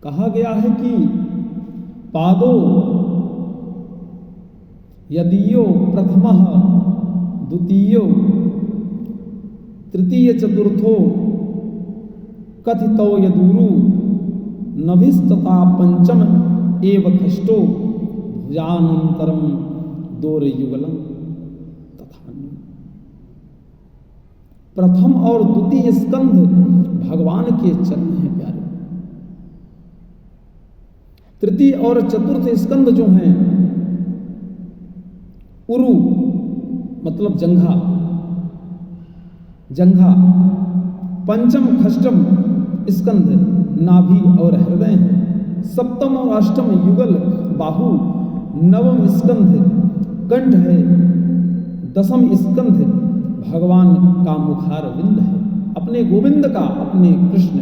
कहा गया है कि पादो यदीयो प्रथमः द्वितीयो तृतीय चतुर्थो कथितो यदूरु नभिस्तथा पंचम एव खष्टो भुजानंतरम दोरयुगलम तथा। प्रथम और द्वितीय स्कंध भगवान के चरण हैं प्यारे। तृतीय और चतुर्थ स्कंध जो हैं उरु मतलब जंघा, पंचम खष्टम स्कंध नाभि और हृदय है। सप्तम और अष्टम युगल बाहु, नवम स्कंध कंठ है। दसम स्कंध भगवान का मुखार विंद है। अपने गोविंद का, अपने कृष्ण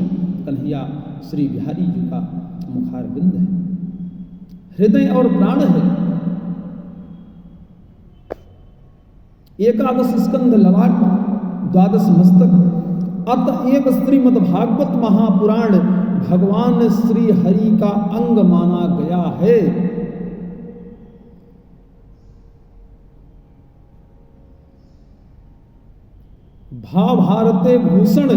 कन्हैया श्री बिहारी जी का मुखार विंद है। हृदय और प्राण है। एकादश स्कंध ललाट, द्वादश मस्तक। अतएव श्रीमद् भागवत महापुराण भगवान श्री हरि का अंग माना गया है। भाभारते भूषण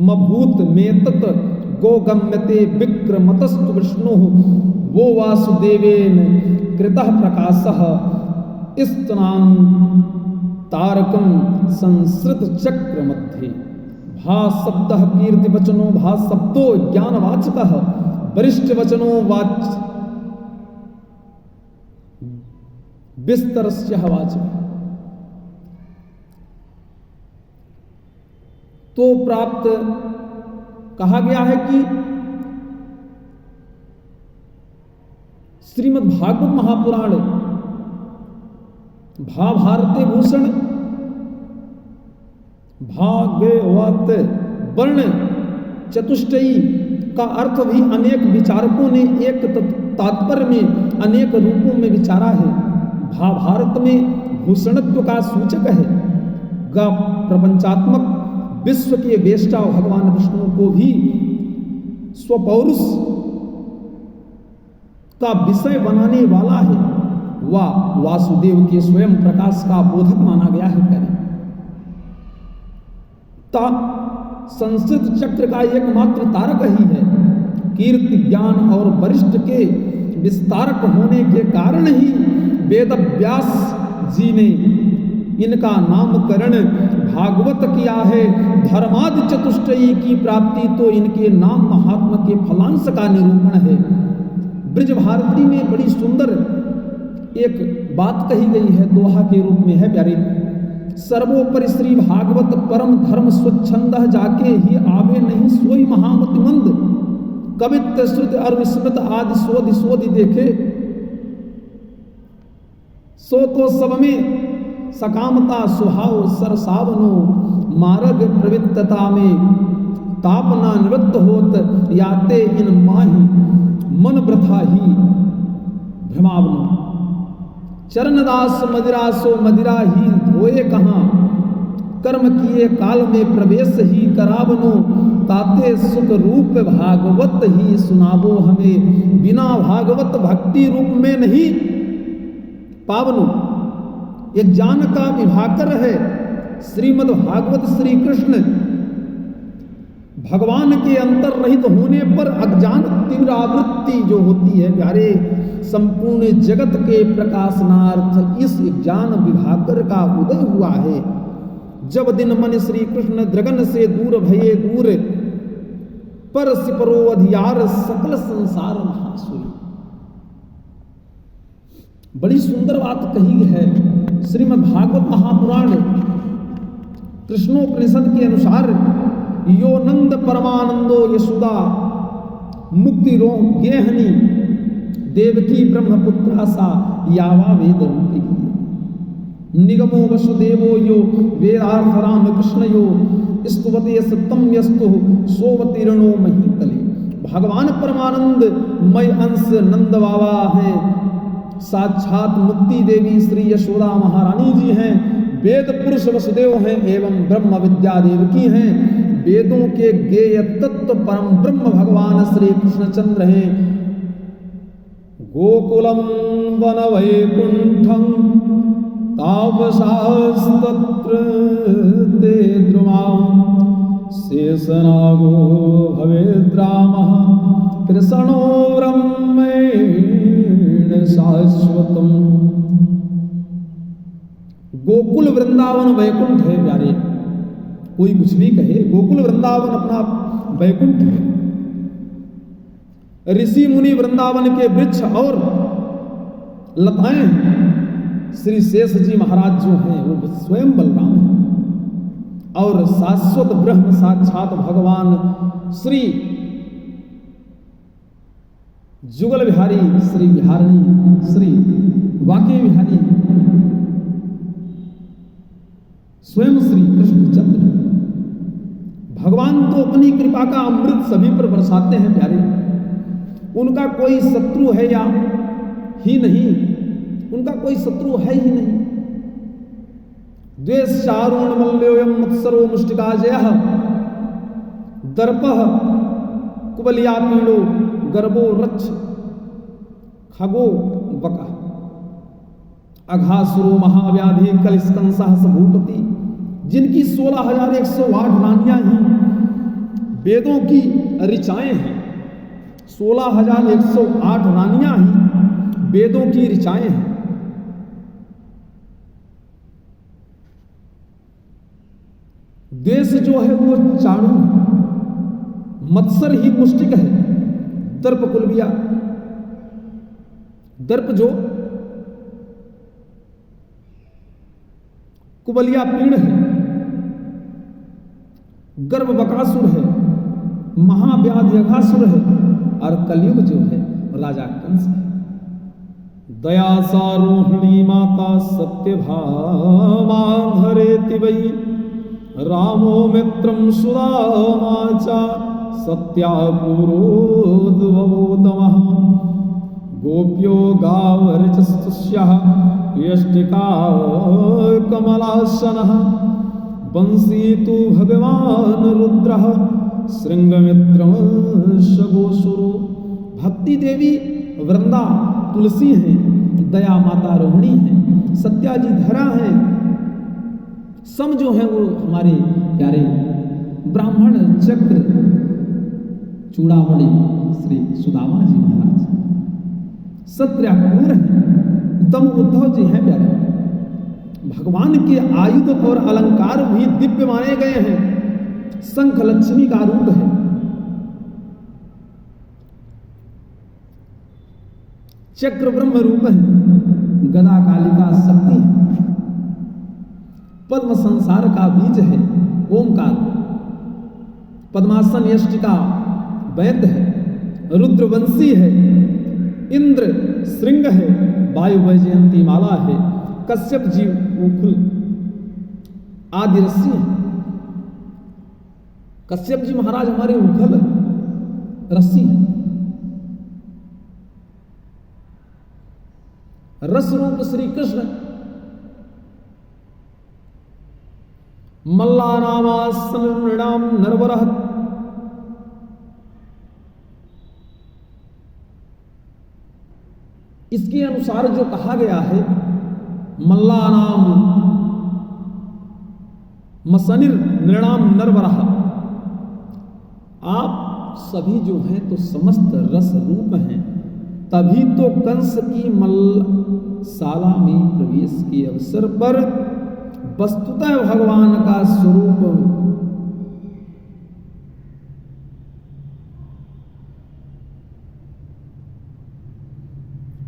मभूत मेतत गोगम्यते विक्रमतस्तु विष्णु वो वासुदेवेन कृतः प्रकाशः स्तनान तारकम संसृत चक्र मध्ये। भा शब्द कीर्ति वचनो भा शब्दो ज्ञानवाचकः वरिष्ठ वचनो वाच विस्तरस्य वाचक। तो प्राप्त कहा गया है कि श्रीमद् भागवत महापुराण भाभारते भूषण भागवत वर्ण चतुष्टयी का अर्थ भी अनेक विचारकों ने एक तात्पर्य में अनेक रूपों में विचारा है। भाभारत में भूषणत्व का सूचक है। ग प्रपंचात्मक विश्व के वेष्टा भगवान विष्णु को भी स्वपौरुष का विषय बनाने वाला है। वह वासुदेव के स्वयं प्रकाश का बोधक माना गया है। संस्कृत चक्र का एकमात्र तारक ही है। कीर्ति ज्ञान और वरिष्ठ के विस्तारक होने के कारण ही वेद व्यास जी ने इनका नामकरण भागवत किया है। धर्मादि चतुष्टयी की प्राप्ति तो इनके नाम महात्मा के फलांश का निरूपण है। ब्रज भारती में बड़ी सुंदर एक बात कही गई है, दोहा के रूप में है प्यारे। सर्वोपरि श्री भागवत परम धर्म स्वच्छंद जाके ही आवे नहीं सोई महामति मंद। कवित्त श्रुत और विस्मृत आदि सोधि सोधि देखे सो तो सब में सकामता सुहाव सरसावनो मार्ग प्रवृत्तता में तापना निवृत्त होत याते इन माही मन प्रथा ही भ्रमावनो। चरणदास मदिरासो मदिरा ही धोए कहाँ कर्म किए काल में प्रवेश ही करावनो। ताते सुख रूप भागवत ही सुनावो हमें बिना भागवत भक्ति रूप में नहीं पावनो। एक जान का विभाकर है श्रीमद् भागवत श्री कृष्ण भगवान के अंतर रहित होने पर अज्ञान तीव्र आवृत्ति जो होती है प्यारे संपूर्ण जगत के प्रकाशनार्थ इस ज्ञान विभाकर का उदय हुआ है। जब दिन मन श्री कृष्ण द्रगन से दूर भये दूर पर सिपरो अधियार सकल संसार महासुरी। बड़ी सुंदर बात कही है श्रीमद् भागवत महापुराण कृष्णोपनिषद के अनुसार यो नंद परमानंदो यशोदा मुक्ति रो गेहनी देवकी ब्रह्मपुत्रा सा यावा वेद रूपी निगमो वसुदेवो यो वेदार्थ राम कृष्ण यो स्तुवते सत्यम यस्तु सोवतीर्णो महीतले। भगवान परमानंद मय अंश नंद बाबा हैं, साक्षात मुक्ति देवी श्री यशोदा महारानी जी हैं, वेद पुरुष वसुदेव हैं एवं ब्रह्म विद्या देवकी हैं। वेदों के गेय तत्व परम ब्रह्म भगवान श्री कृष्णचंद्र हैं। गोकुलम वन वैकुंठम तापसास्तत्र ते द्रुमा शेषनागो भवेद्रामः कृष्णो ब्रह्मेण शाश्वतम। गोकुल वृंदावन वैकुंठ है प्यारे, कोई कुछ भी कहे, गोकुल वृंदावन अपना वैकुंठ है। ऋषि मुनि वृंदावन के वृक्ष और लताएं, श्री शेष जी महाराज जो हैं वो स्वयं बलराम हैं, और शाश्वत ब्रह्म साक्षात भगवान श्री जुगल विहारी, श्री विहारिणी, श्री वाके विहारी स्वयं श्री कृष्णचंद्र। भगवान तो अपनी कृपा का अमृत सभी पर बरसाते हैं प्यारे, उनका कोई शत्रु है या ही नहीं, उनका कोई शत्रु है ही नहीं। द्वेष चारुण मल्योयम मत्सरो मुष्टिकाजयः दर्पः कुबलिया पीड़ो गर्भो रक्ष खगो बका अघासुरो महाव्याधि कलिस्कंसः भूपति। जिनकी 16,108 रानियां ही वेदों की ऋचाएं हैं, 16,108 रानियां ही वेदों की ऋचाएं हैं। द्वेष जो है वो चाणु, मत्सर ही मुष्टिक है, दर्प कुलबिया, दर्प जो कुबलिया पीड़ है, गर्भ बकासुर है, महाव्याधि अघासुर है, और कलयुग जो है राजा कंस है। दया सारोहिणी माता सत्यभामा धरेति वै रामो मित्रं सुदामा च सत्यापुरोद्भवोतमः गोप्यो गावरचस्तुष्यः यष्टिका कमलासनः बंसी तु भगवान रुद्रः श्रृंगमित्रं शगोसुरो। भक्ति देवी वृंदा तुलसी हैं, दया माता रोहिणी हैं, सत्या जी धरा हैं, सम जो है वो हमारे प्यारे ब्राह्मण चक्र चूड़ामणि श्री सुदामा जी महाराज, सत्यापूर हैं, दम उद्धव जी हैं प्यारे। भगवान के आयुध और अलंकार भी दिव्य माने गए हैं। शंख लक्ष्मी का रूप है, चक्र ब्रह्म रूप है, गदा कालिका शक्ति है, पद्म संसार का बीज है, ओमकार, पद्मासन यष्टिका वैद्य है, रुद्रवंशी है, इंद्र श्रृंग है, वायु वैजयंती माला है, कश्यप जी उखुल आदि रस्सी है। कश्यप जी महाराज हमारे उखल रस्सी है। रस रूप श्री कृष्ण मल्लानामासनृणाम नरवरः। इसके अनुसार जो कहा गया है मल्लानाम मसनिर नृणाम नरवरः, आप सभी जो हैं तो समस्त रस रूप हैं, तभी तो कंस की मल्लशाला में प्रवेश के अवसर पर वस्तुतः भगवान का स्वरूप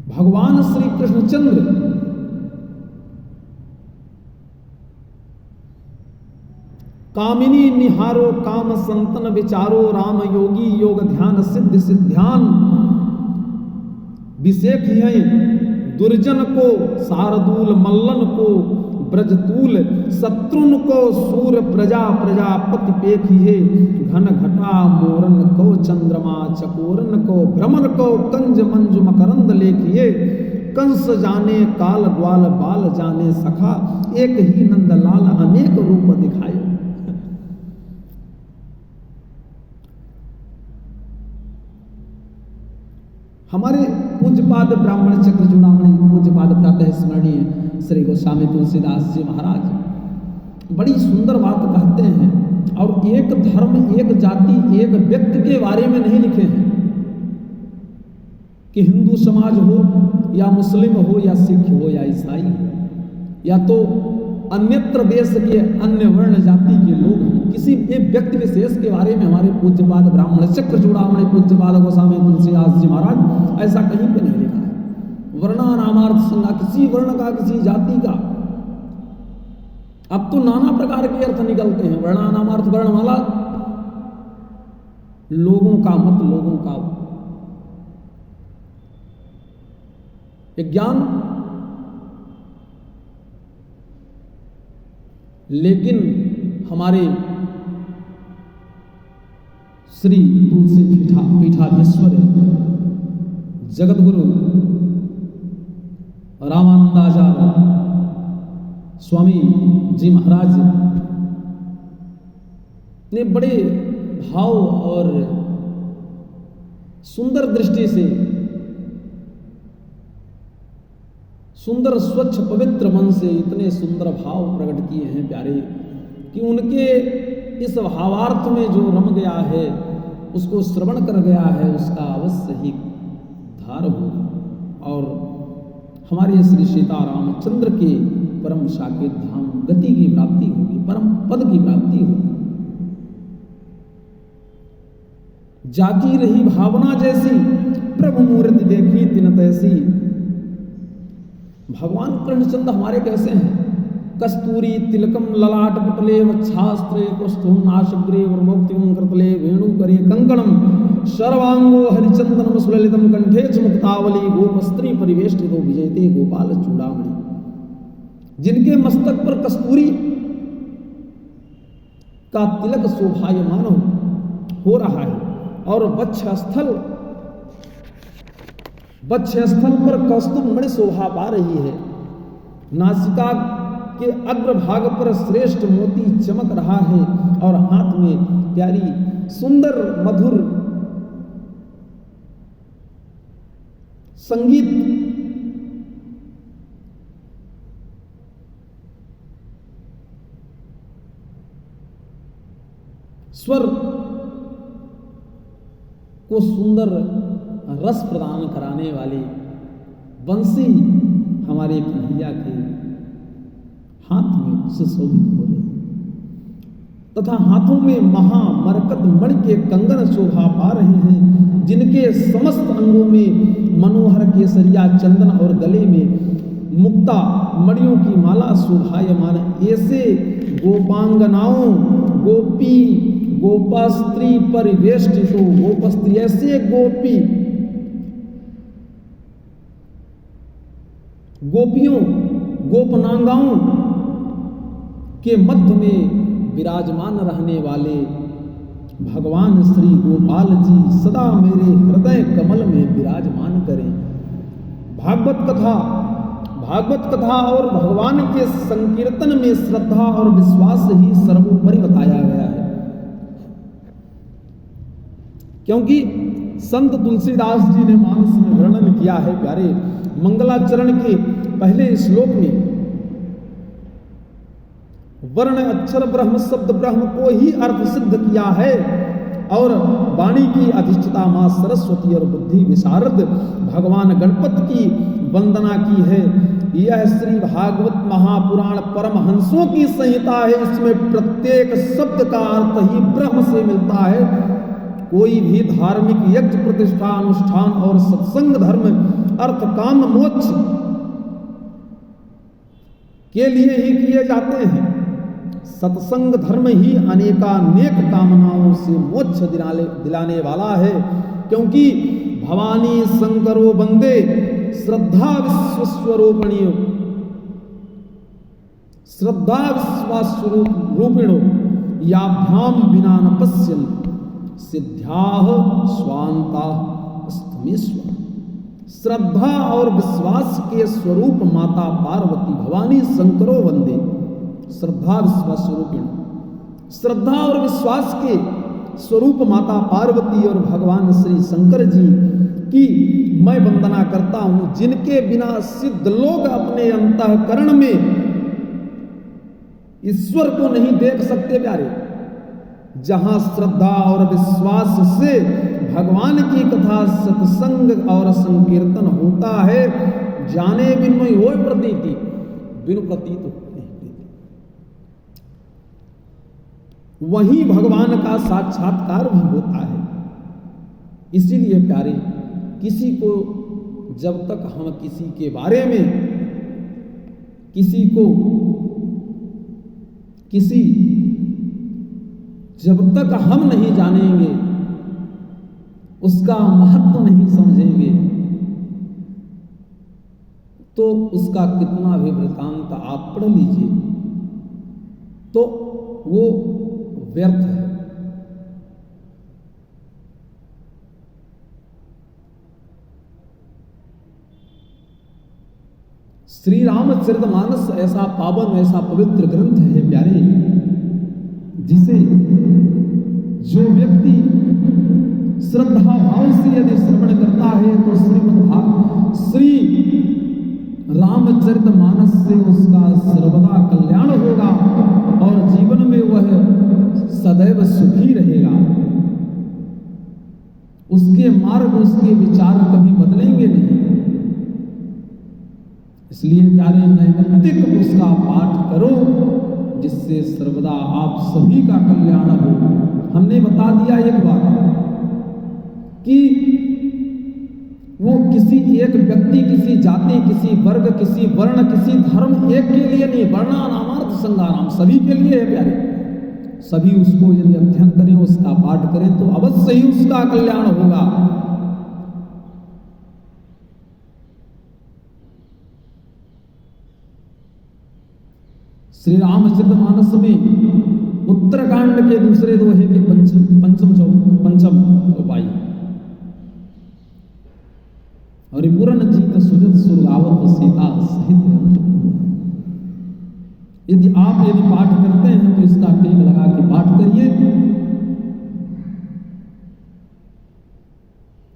भगवान श्री कृष्णचंद्र कामिनी निहारो काम संतन विचारो राम योगी योग ध्यान सिद्ध सिद्ध्यान विषेक हैं दुर्जन को शार्दूल मल्लन को ब्रजतूल शत्रुन को सूर प्रजा प्रजापति पेखिए घन घटा मोरन को चंद्रमा चकोरन को भ्रमण को कंज मंजु मकरंद लेखिए कंस जाने काल ग्वाल बाल जाने सखा एक ही नंदलाल अनेक रूप दिखाए। हमारे पूज्यपाद ब्राह्मण चक्र चूड़ामणि पूज्यपाद प्रातः स्मरणीय श्री गोस्वामी तुलसीदास जी महाराज बड़ी सुंदर बात कहते हैं, और एक धर्म, एक जाति, एक व्यक्ति के बारे में नहीं लिखे हैं कि हिंदू समाज हो या मुस्लिम हो या सिख हो या ईसाई हो या तो अन्यत्र देश के अन्य वर्ण जाति के लोग हों, किसी एक व्यक्ति विशेष के बारे में हमारे पूज्यपाद ब्राह्मण चक्र चूड़ामणि पूज्यपाद गोस्वामी तुलसीदास जी महाराज ऐसा कहीं पे नहीं लिखा है। वर्णानामार्थ संज्ञा, किसी वर्ण का, किसी जाति का, अब तो नाना प्रकार के अर्थ निकलते हैं। वर्णानामार्थ, वर्णमाला, लोगों का मत, लोगों का ज्ञान, लेकिन हमारे श्री तुलसी पीठाधीश्वर जगतगुरु रामानंदाचार्य स्वामी जी महाराज ने बड़े भाव और सुंदर दृष्टि से, सुंदर स्वच्छ पवित्र मन से इतने सुंदर भाव प्रकट किए हैं प्यारे, कि उनके इस भावार्थ में जो रम गया है, उसको श्रवण कर गया है, उसका अवश्य ही धार होगा और हमारे श्री सीतारामचंद्र के परम साकेत धाम गति की प्राप्ति होगी, परम पद की प्राप्ति होगी। जागी रही भावना जैसी, प्रभु मूर्ति देखी तिन तैसी। भगवान कृष्णचंद्र हमारे कैसे हैं? कस्तूरी तिलकम ललाट पटले वक्षास्त्रे कुष्ठुम नाशग्रे वरमौक्तिम कृतले वेणुकरे कंकणम सर्वांगो हरिचंदनम सुललितम कंठे च मुक्तावली गोपस्त्री परिवेष्टितो विजयते गोपाल चूड़ामणि। जिनके मस्तक पर कस्तूरी का तिलक शोभायमान हो रहा है और वक्षस्थल पर कौस्तुभमणि शोभा पा रही है, नासिका के अग्रभाग पर श्रेष्ठ मोती चमक रहा है और हाथ में प्यारी सुंदर मधुर संगीत स्वर को सुंदर रस प्रदान कराने वाली बंसी हमारे कन्हैया के हाथ में सुशोभित हो रही तथा हाथों में महामरकत मणि के कंगन शोभा पा रहे हैं, जिनके समस्त अंगों में मनोहर केसरिया चंदन और गले में मुक्ता मणियों की माला शोभायमान। ऐसे गोपांगनाओं गोपी गोपास्त्री परिवेष्टित हो, गोपस्त्री ऐसे गोपी गोपियों गोपनांगाओं के मध्य में विराजमान रहने वाले भगवान श्री गोपाल जी सदा मेरे हृदय कमल में विराजमान करें। भागवत कथा और भगवान के संकीर्तन में श्रद्धा और विश्वास ही सर्वोपरि बताया गया है, क्योंकि संत तुलसीदास जी ने मानस में वर्णन किया है प्यारे, मंगलाचरण के पहले श्लोक में वर्ण अक्षर ब्रह्म शब्द ब्रह्म को ही अर्थ सिद्ध किया है और वाणी की अधिष्ठता मां सरस्वती और बुद्धि विशारद भगवान गणपति की वंदना की है। यह श्री भागवत महापुराण परमहंसों की संहिता है, इसमें प्रत्येक शब्द का अर्थ ही ब्रह्म से मिलता है। कोई भी धार्मिक यज्ञ प्रतिष्ठा अनुष्ठान और सत्संग धर्म अर्थ काम मोक्ष के लिए ही किए जाते हैं। सत्संग धर्म ही अनेकानेक कामनाओं से मोक्ष दिलाने वाला है, क्योंकि भवानी शंकरो वंदे श्रद्धा विश्वस्वरूपिणियो श्रद्धा विश्वास्वरूपिणो याभ्याम विना न पश्यन्ति सिद्ध्याः स्वान्ताः स्तमेश्वर। श्रद्धा और विश्वास के स्वरूप माता पार्वती भवानी शंकरो वंदे श्रद्धा विश्वास स्वरूपिण। श्रद्धा और विश्वास के स्वरूप माता पार्वती और भगवान श्री शंकर जी की मैं वंदना करता हूं, जिनके बिना सिद्ध लोग अपने अंतःकरण में ईश्वर को नहीं देख सकते प्यारे। जहां श्रद्धा और विश्वास से भगवान की कथा सत्संग और संकीर्तन होता है, जाने बिन हो प्रतीति, बिन प्रतीत हो वहीं भगवान का साक्षात्कार भी होता है। इसीलिए प्यारे, किसी को जब तक हम किसी के बारे में जब तक हम नहीं जानेंगे, उसका महत्व नहीं समझेंगे, तो उसका कितना भी वृत्तांत आप पढ़ लीजिए तो वो व्यर्थ है। श्री रामचरितमानस ऐसा पावन, ऐसा पवित्र ग्रंथ है प्यारे, जिसे जो व्यक्ति श्रद्धा भाव से यदि श्रवण करता है तो श्री रामचरितमानस से उसका सर्वदा कल्याण होगा और जीवन में वह सदैव सुखी रहेगा। उसके मार्ग, उसके विचार कभी बदलेंगे नहीं। इसलिए प्यारे, नैमित्तिक उसका पाठ करो, जिससे सर्वदा आप सभी का कल्याण हो। हमने बता दिया एक बात कि वो किसी एक व्यक्ति, किसी जाति, किसी वर्ग, किसी वर्ण, किसी धर्म एक के लिए नहीं, वर्णा नामार्थ संगाराम, सभी के लिए है प्यारे। सभी उसको यदि अध्ययन करें, उसका पाठ करें तो अवश्य ही उसका कल्याण होगा। श्री रामचरितमानस में उत्तरकांड के दूसरे दोहे के पंचम उपाय और पूर्ण जीत सुजत सुरगावत सीता सहित। यदि पाठ करते हैं तो इसका टेक लगा के पाठ करिए,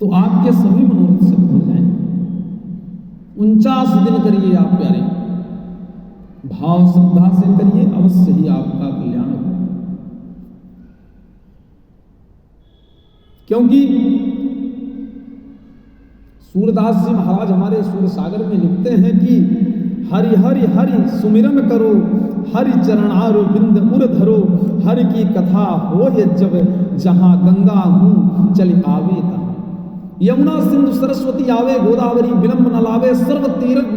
तो आपके सभी मनोरथ सिद्ध हो जाएंगे। 49 दिन करिए आप प्यारे, भाव श्रद्धा से करिए, अवश्य ही आपका कल्याण हो। क्योंकि सूरदास जी महाराज हमारे सूर सागर में लिखते हैं कि हरि हरि हरि सुमिरन करो, हरि चरणारो बिंद उर धरो, हरि की कथा हो ये जब जहां गंगा हूं चल आवे तहां। यमुना सिंधु सरस्वती आवे, गोदावरी विलंब न लावे, सर्व तीर्थ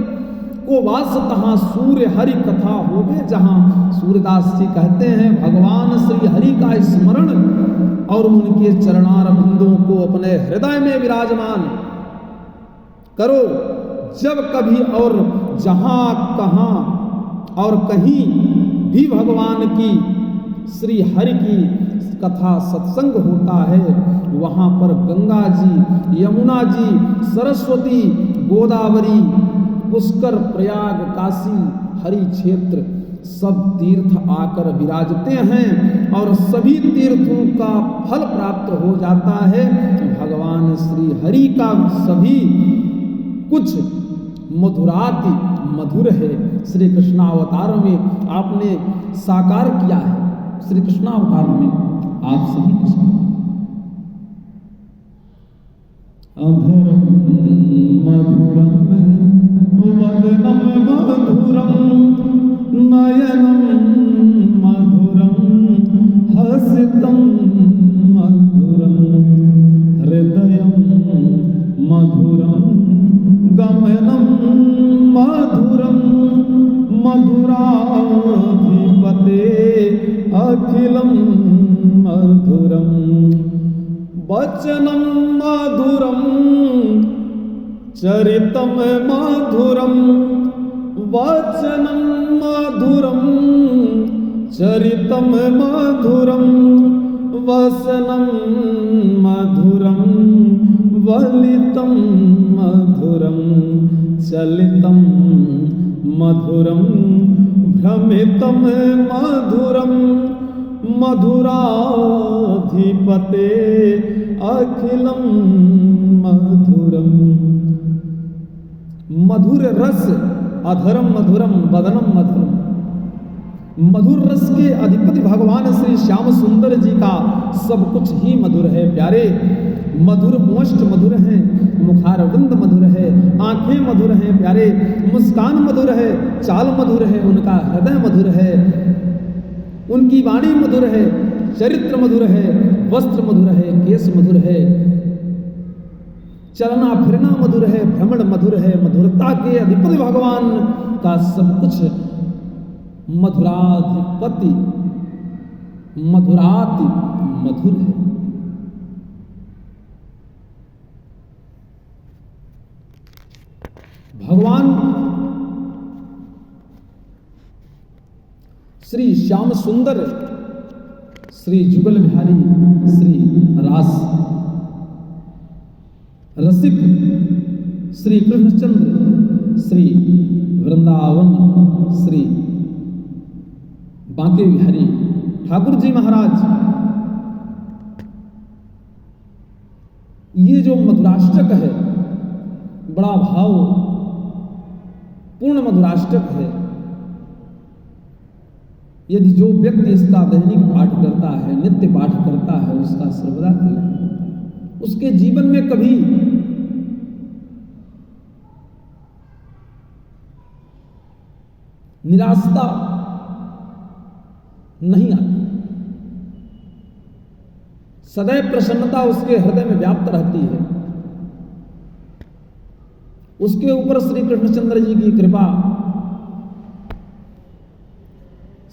को वास तहां सूर्य हरि कथा होवे जहां। सूरदास जी कहते हैं भगवान श्री हरि का स्मरण और उनके चरणार बिंदुओं को अपने हृदय में विराजमान करो। जब कभी और जहां कहां और कहीं भी भगवान की श्री हरि की कथा सत्संग होता है, वहां पर गंगा जी, यमुना जी, सरस्वती, गोदावरी, पुष्कर, प्रयाग, काशी, हरि क्षेत्र सब तीर्थ आकर विराजते हैं और सभी तीर्थों का फल प्राप्त हो जाता है। भगवान श्री हरि का सभी कुछ मधुराति मधुर है। श्री कृष्णावतार में आपने साकार किया है, श्री कृष्णावतार में आप सभी के साथ अधरम मधुरम वदनम मधुरम नयनम मधुरम हसितम मधुरम हृदयम मधुरम गमनम मधुरम मधुराधिपते अखिलम मधुरम वचनम मधुरम चरितम मधुरम वचनम मधुरम चरितम मधुरम वसनम मधुरम वलितम मधुरम चलितम मधुरम भ्रमितम मधुरम मधुराधिपते अखिलम मधुरम। मधुर रस अधरम मधुरम वदनम मधुरम। मधुर रस के अधिपति भगवान श्री श्याम सुंदर जी का सब कुछ ही मधुर है प्यारे। मधुर ओष्ठ मधुर है, मुखारविंद मधुर है, आंखें मधुर हैं प्यारे, मुस्कान मधुर है, चाल मधुर है, उनका हृदय मधुर है, उनकी वाणी मधुर है, चरित्र मधुर है, वस्त्र मधुर है, केश मधुर है, चलना फिरना मधुर है, भ्रमण मधुर है। मधुरता के अधिपति भगवान का सब कुछ मधुराधिपति मधुराति मधुर है। भगवान श्री श्याम सुंदर, श्री जुगल बिहारी, श्री रास रसिक, श्री कृष्णचंद्र, श्री वृंदावन, श्री बांके बिहारी ठाकुर जी महाराज, ये जो मधुराष्टक है बड़ा भाव पूर्ण मधुराष्टक है। यदि जो व्यक्ति इसका दैनिक पाठ करता है, नित्य पाठ करता है, उसका सर्वदा कल्याण होता है। उसके जीवन में कभी निराशा नहीं आती, सदैव प्रसन्नता उसके हृदय में व्याप्त रहती है। उसके ऊपर श्री कृष्णचंद्र जी की कृपा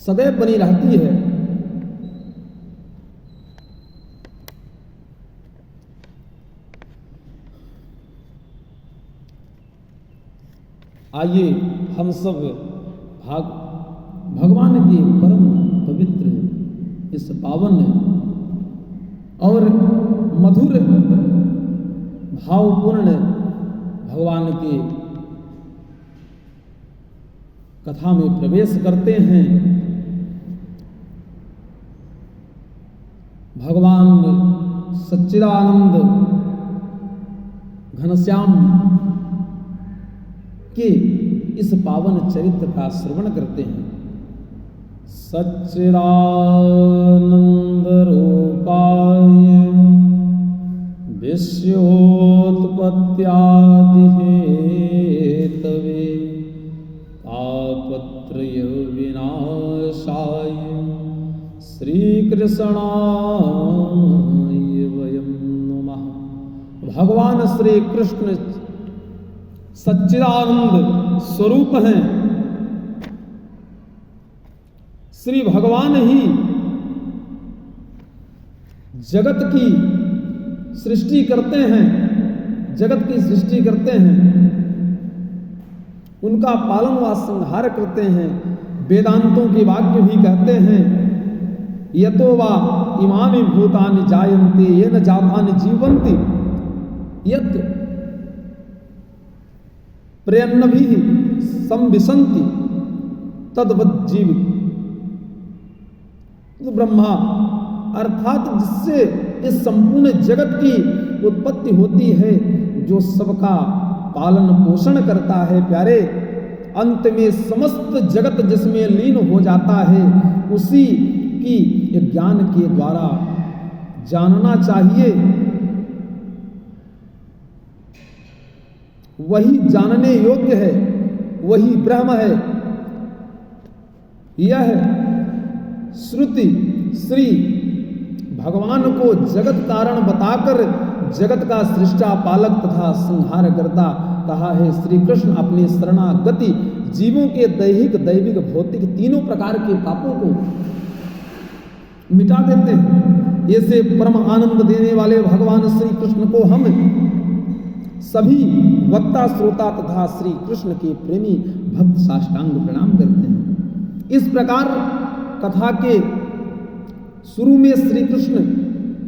सदैव बनी रहती है। आइए हम सब भगवान के परम पवित्र इस पावन और मधुर भावपूर्ण भगवान के कथा में प्रवेश करते हैं। भगवान सच्चिदानंद घनश्याम के इस पावन चरित्र का श्रवण करते हैं। सच्चिदानंद रूपाय विश्वोत्पत्त्यादि हेतवे तापत्रय विनाशाय श्रीकृष्णाय वयं नमः। भगवान श्री कृष्ण सच्चिदानंद स्वरूप हैं। श्री भगवान ही जगत की सृष्टि करते हैं, जगत की सृष्टि करते हैं, उनका पालन व संहार करते हैं। वेदांतों के वाक्य भी कहते हैं, यतो वा इमानि भूतानि जायन्ते येन जातानि जीवन्ति यत् प्रयन्नभिः संविशन्ति तद्वज्जीवित ब्रह्मा, अर्थात जिससे इस संपूर्ण जगत की उत्पत्ति होती है, जो सबका पालन पोषण करता है प्यारे, अंत में समस्त जगत जिसमें लीन हो जाता है, उसी की ज्ञान के द्वारा जानना चाहिए। वही जानने योग्य है, वही ब्रह्म है। यह श्रुति श्री भगवान को जगत कारण बताकर जगत का सृष्टा पालक तथा संहार करता कहा है। श्री कृष्ण अपने शरणागति जीवों के दैहिक दैविक भौतिक तीनों प्रकार के पापों को मिटा देते हैं। ऐसे परम आनंद देने वाले भगवान श्री कृष्ण को हम सभी वक्ता श्रोता तथा श्री कृष्ण के प्रेमी भक्त साष्टांग प्रणाम करते हैं। इस प्रकार कथा के शुरू में श्री कृष्ण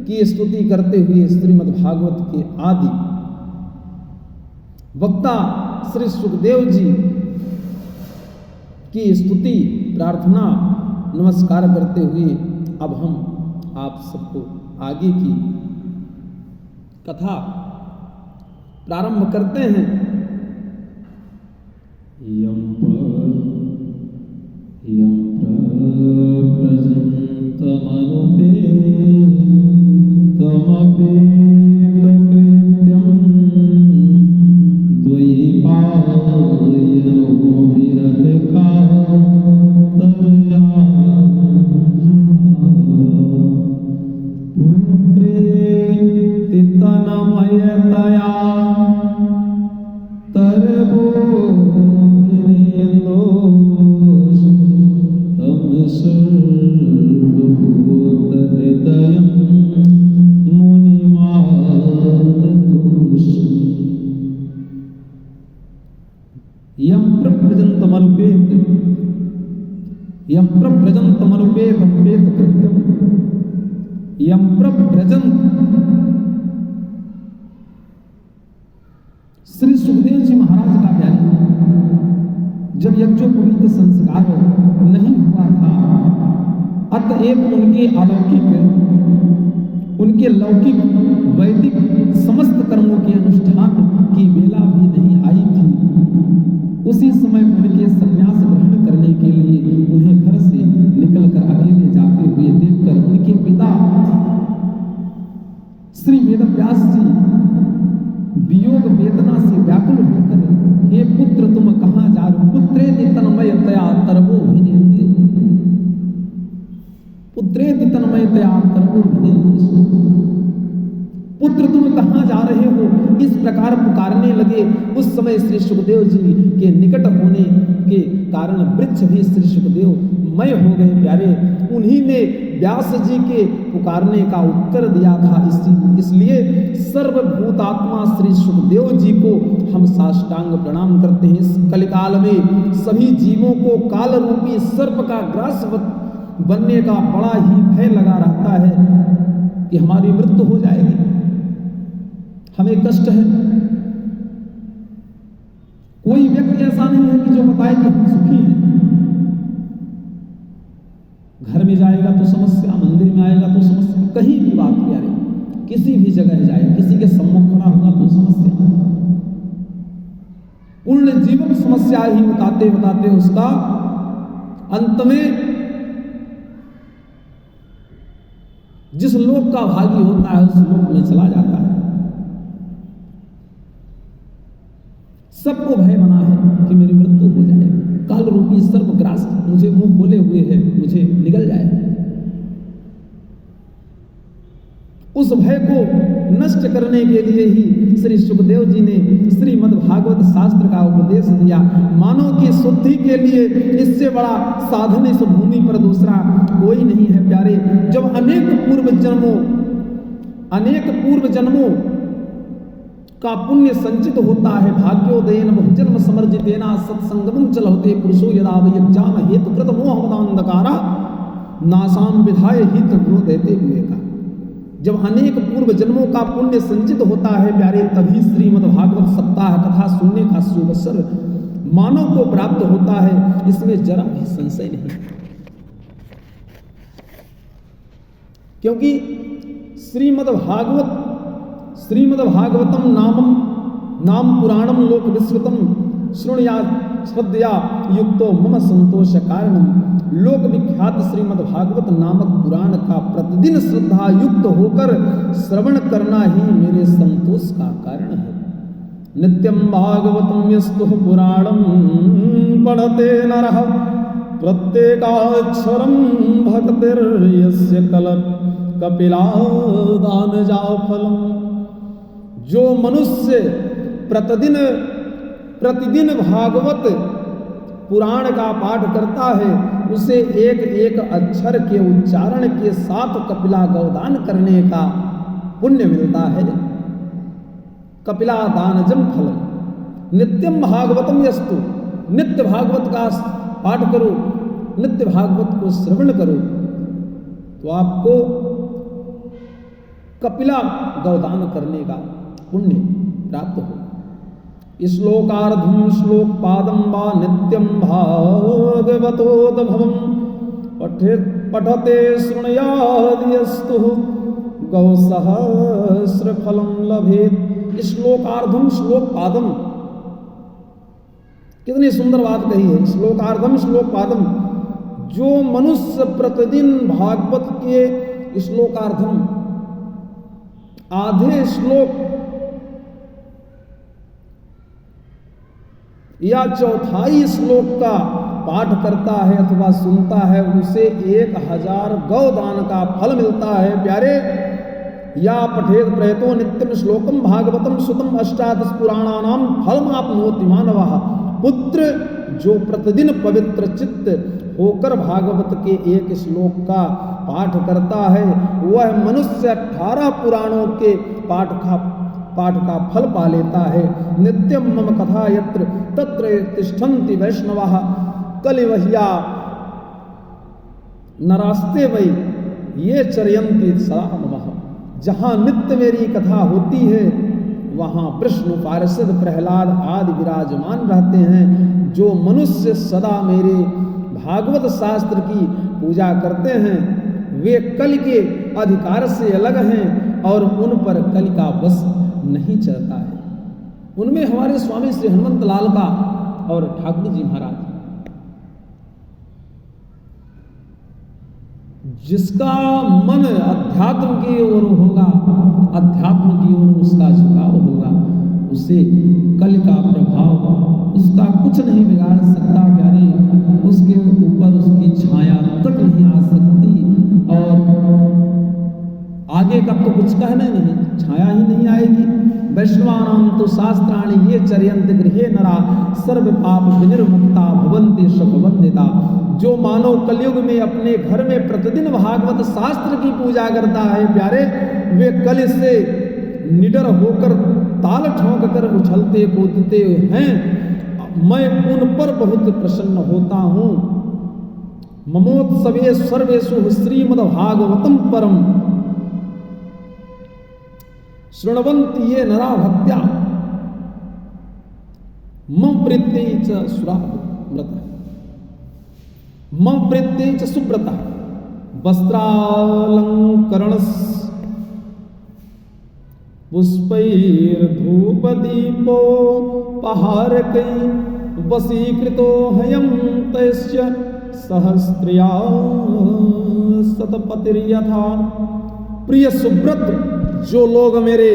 की स्तुति करते हुए श्रीमद् भागवत के आदि वक्ता श्री सुखदेव जी की स्तुति प्रार्थना नमस्कार करते हुए अब हम आप सबको आगे की कथा प्रारंभ करते हैं। यम प्रजन्तमनुपेतकृत्यं द्वैपायनो विरहकातरया पुत्रेति तन्मयतया तरवो सर्वभूतहृदयं मुनिमानतोऽस्मि। यं प्रव्रजन्तमनुपेतकृत्यं यं प्रव्रजन्त। श्री सुखदेव जी महाराज का प्यारे जब यज्ञोपवीत संस्कार नहीं हुआ था, अतएव उनके लौकिक वैदिक समस्त कर्मों के अनुष्ठान की बेला भी नहीं आई थी। उसी समय उनके संन्यास ग्रहण करने के लिए उन्हें घर से निकलकर अकेले जाते हुए देखकर उनके पिता श्री वेदव्यास जी वियोग वेदना से व्याकुल होकर, हे पुत्र तुम कहाँ जा रहे हो? पुत्रेति तन्मयतया तरवो भिनेन्दे, पुत्रेति तन्मयतया तरवो भिनेन्दे, पुत्र तुम कहाँ जा रहे हो? इस प्रकार पुकारने लगे। उस समय श्री सुखदेव जी के निकट होने के कारण वृक्ष भी श्री सुखदेव मय हो गए प्यारे। उन्हीं ने व्यास जी के पुकारने का उत्तर दिया था। इसलिए सर्वभूतात्मा श्री सुखदेव जी को हम साष्टांग प्रणाम करते हैं। इस कलिकाल में सभी जीवों को काल रूपी सर्प का ग्रास बनने का बड़ा ही भय लगा रहता है कि हमारी मृत्यु हो जाएगी, हमें कष्ट है। कोई व्यक्ति ऐसा नहीं है कि जो बताए कि हम सुखी हैं। घर में जाएगा तो समस्या, मंदिर में आएगा तो समस्या, कहीं भी बात प्यारे, किसी भी जगह जाए, किसी के सम्मुख खड़ा होगा तो समस्या। पूर्ण जीवन समस्या ही बताते बताते उसका अंत में जिस लोक का भागी होता है उस लोक में चला जाता है। सबको भय बना है कि मेरी मृत्यु हो जाए, काल रूपी सर्पग्रास मुझे मुंह खोले हुए है, मुझे निगल जाए। उस भय को नष्ट करने के लिए ही श्री सुखदेव जी ने श्रीमद् भागवत शास्त्र का उपदेश दिया। मानव की शुद्धि के लिए इससे बड़ा साधन इस भूमि पर दूसरा कोई नहीं है प्यारे। जब अनेक पूर्व जन्मों का पुण्य संचित होता है, भाग्योदयेन बहुजन्म समर्जितेना सत्संगमं च लभते पुरुषो यदा यज्ञान हेतुकृत मोहमदान्धकारा नासाम विधाय हित देते विवेका। जब अनेक पूर्व जन्मों का पुण्य संचित होता है प्यारे, तभी श्रीमद् भागवत सप्ताह कथा सुनने का सुअवसर मानव को प्राप्त होता है। इसमें जरा भी संशय नहीं, क्योंकि श्रीमद्भागवतम नाम पुराणम लोक विश्रुतम श्रृणुया श्रद्धया युक्तो मम संतोष कारणम। लोक विख्यात श्रीमद्भागवत नामक पुराण का प्रतिदिन श्रद्धा युक्त होकर श्रवण करना ही मेरे संतोष का कारण है। नित्यं भागवतं यस्तु पुराणं पठते नरः प्रत्येकाक्षरं भक्तिर्यस्य कपिलादानजाफलम्। जो मनुष्य प्रतिदिन भागवत पुराण का पाठ करता है, उसे एक एक अक्षर के उच्चारण के साथ कपिला गौदान करने का पुण्य मिलता है। कपिला दानजम फलम। नित्यम भागवतम यस्तु, नित्य भागवत का पाठ करो, नित्य भागवत को श्रवण करो तो आपको कपिला गौदान करने का पुण्य प्राप्त हो। श्लोकार्धम श्लोक पादम वा नित्यम भागवतोद्भवम पठेत् पठते शृणुयाद्यस्तु गौसहस्रफलं लभेत। श्लोकार्धम श्लोकपादम, कितनी सुंदर बात कही है। श्लोकार्धम श्लोकपादम, जो मनुष्य प्रतिदिन भागवत के श्लोकार्धम आधे श्लोक या चौथाई श्लोक का पाठ करता है अथवा सुनता है, उसे 1000 गौदान का फल मिलता है। प्यारे, या पठेत प्रयतो नित्यम श्लोकम भागवतम सुतम अष्टादश पुराणानाम फलमाप्नोति मानवः। पुत्र जो प्रतिदिन पवित्र चित्त होकर भागवत के एक श्लोक का पाठ करता है, वह मनुष्य 18 पुराणों के पाठ का फल पा लेता है। नित्यम मम कथा यत्र तत्र तिष्ठन्ति वैष्णवाः कलिवह्या नरास्ते वै ये चरयन्ति सदा ममः। जहाँ नित्य मेरी कथा होती है, वहाँ विष्णु पार्षद प्रहलाद आदि विराजमान रहते हैं। जो मनुष्य सदा मेरे भागवत शास्त्र की पूजा करते हैं, वे कल के अधिकार से अलग हैं और उन पर कल का बस नहीं चलता है। उनमें हमारे स्वामी श्री हनुमंत लाल का और ठाकुर जी महाराज, जिसका मन अध्यात्म की ओर होगा, अध्यात्म की ओर उसका झुकाव होगा, उसे कल का प्रभाव उसका कुछ नहीं बिगाड़ सकता। प्यारे, उसके ऊपर उसकी छाया तक नहीं आ सकती और आगे का तो कुछ कहना नहीं, छाया ही नहीं आएगी। वैष्णवानाम तो शास्त्राणि ये चर्यन्ते गृहे नरा सर्व पाप विनिर्मुक्ता भवन्ति सुखवन्दिता। जो मानव कलयुग में अपने घर में प्रतिदिन भागवत शास्त्र की पूजा करता है, प्यारे, वे कल से निडर होकर ताल ठोंक कर उछलते कूदते हैं। मैं उन पर बहुत प्रसन्न होता हूँ। ममोत्सवे सर्वेषु श्रीमद्भागवतम परम शृण्वन्ति ये नरा भक्त्या मम प्रीत्यै च सुराव्रतः मम प्रीत्यै च सुव्रतः वस्त्रालंकरणस् पुष्पैर्धूपदीपोपहारकै वशीकृतो हयं तस्य सहस्त्रिया शतपतिर्यथा। प्रिय सुव्रत, जो लोग मेरे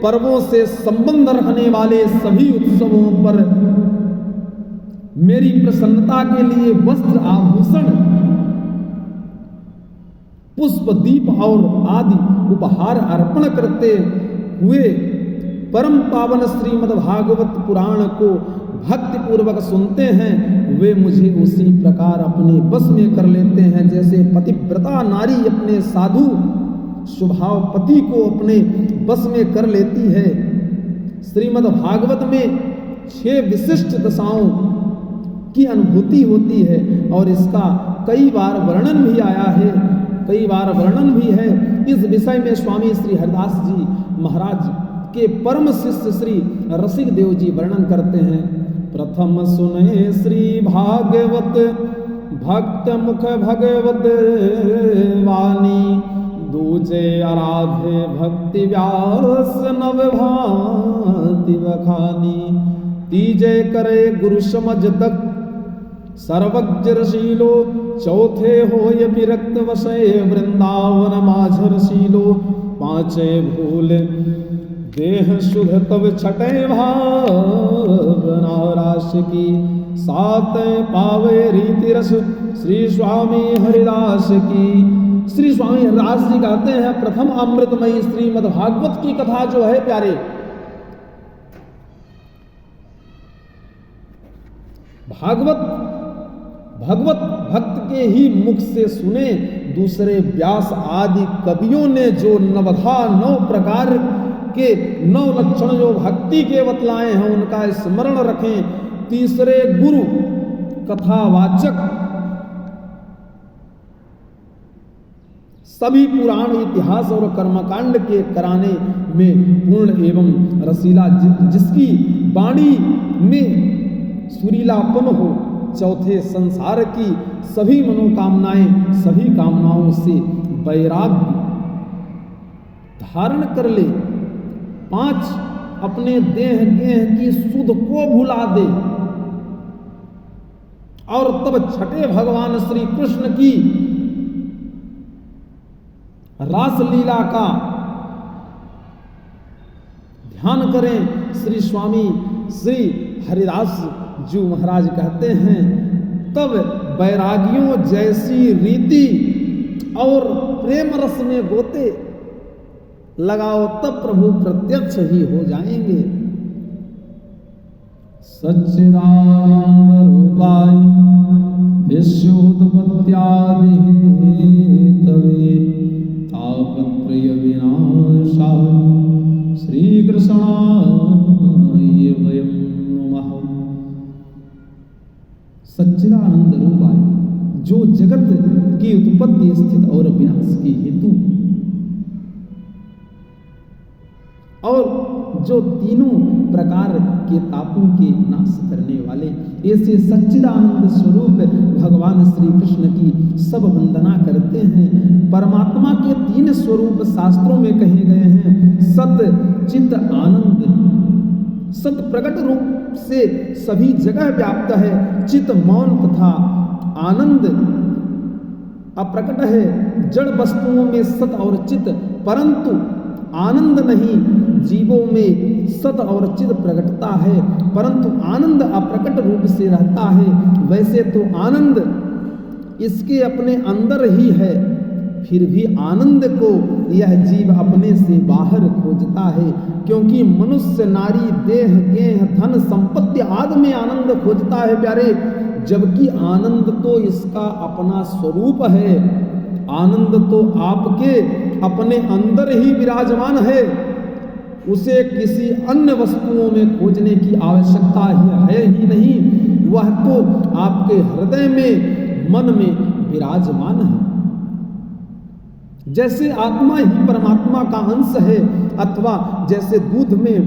पर्वों से संबंध रखने वाले सभी उत्सवों पर मेरी प्रसन्नता के लिए वस्त्र आभूषण पुष्प दीप और आदि उपहार अर्पण करते हुए परम पावन श्रीमद् भागवत पुराण को भक्ति पूर्वक सुनते हैं, वे मुझे उसी प्रकार अपने बस में कर लेते हैं जैसे पतिव्रता नारी अपने साधु स्वभाव पति को अपने बस में कर लेती है। श्रीमद् भागवत में 6 विशिष्ट दशाओं की अनुभूति होती है और इसका कई बार वर्णन भी आया है, कई बार वर्णन भी है। इस विषय में स्वामी श्री हरिदास जी महाराज के परम शिष्य श्री रसिक देव जी वर्णन करते हैं। प्रथम सुने श्री भागवत भक्त मुख भगवत वाणी, दूजे आराधे भक्ति व्यास नव भांति बखानी, तीजे करे गुरु समझ तक सर्वज्ञ रसीलो, चौथे होय विरक्त वशय वृंदावन माझ रसीलो, पांचे भूल देह शुद्ध तब छठे भावना राश की, सात पावे रीति रस श्री स्वामी हरिदास की। श्री स्वामी हरिदास जी कहते हैं प्रथम अमृतमयी श्रीमद् भागवत की कथा जो है प्यारे, भगवत भक्त के ही मुख से सुने। दूसरे व्यास आदि कवियों ने जो 9 प्रकार के 9 लक्षण जो भक्ति के बतलाए हैं उनका स्मरण रखें। तीसरे गुरु कथावाचक सभी पुराण इतिहास और कर्मकांड के कराने में पूर्ण एवं रसीला, जिसकी वाणी में सुरीलापन हो, चौथे संसार की सभी मनोकामनाएं, सभी कामनाओं से वैराग्य धारण कर ले। 5 अपने देह गेह की सुध को भुला दे। और तब छठे भगवान श्री कृष्ण की रासलीला का ध्यान करें। श्री स्वामी श्री हरिदास जी महाराज कहते हैं, तब वैरागियों जैसी रीति और प्रेम रस में गोते लगाओ, तब प्रभु प्रत्यक्ष ही हो जाएंगे। सच्चिदानंद रूपाय विश्वोत्पत्त्यादि हेतवे तापत्रय विनाशाय श्री कृष्णाय वयं नमः। सच्चिदानंद रूपाय, जो जगत की उत्पत्ति, स्थिति और विनाश के हेतु और जो तीनों प्रकार के तापों के नाश करने वाले ऐसे सच्चिदानंद स्वरूप भगवान श्री कृष्ण की सब वंदना करते हैं। परमात्मा के 3 स्वरूप शास्त्रों में कहे गए हैं, सत चित आनंद। सत प्रकट रूप से सभी जगह व्याप्त है, चित मौन तथा आनंद अप्रकट है। जड़ वस्तुओं में सत और चित, परंतु आनंद नहीं। जीवों में सत और चित प्रकटता है, परंतु आनंद अप्रकट रूप से रहता है। वैसे तो आनंद इसके अपने अंदर ही है, फिर भी आनंद को यह जीव अपने से बाहर खोजता है, क्योंकि मनुष्य नारी देह गेह धन संपत्ति आदि में आनंद खोजता है प्यारे, जबकि आनंद तो इसका अपना स्वरूप है। आनंद तो आपके अपने अंदर ही विराजमान है, उसे किसी अन्य वस्तुओं में खोजने की आवश्यकता है ही नहीं। वह तो आपके हृदय में, मन में विराजमान है। जैसे आत्मा ही परमात्मा का अंश है, अथवा जैसे दूध में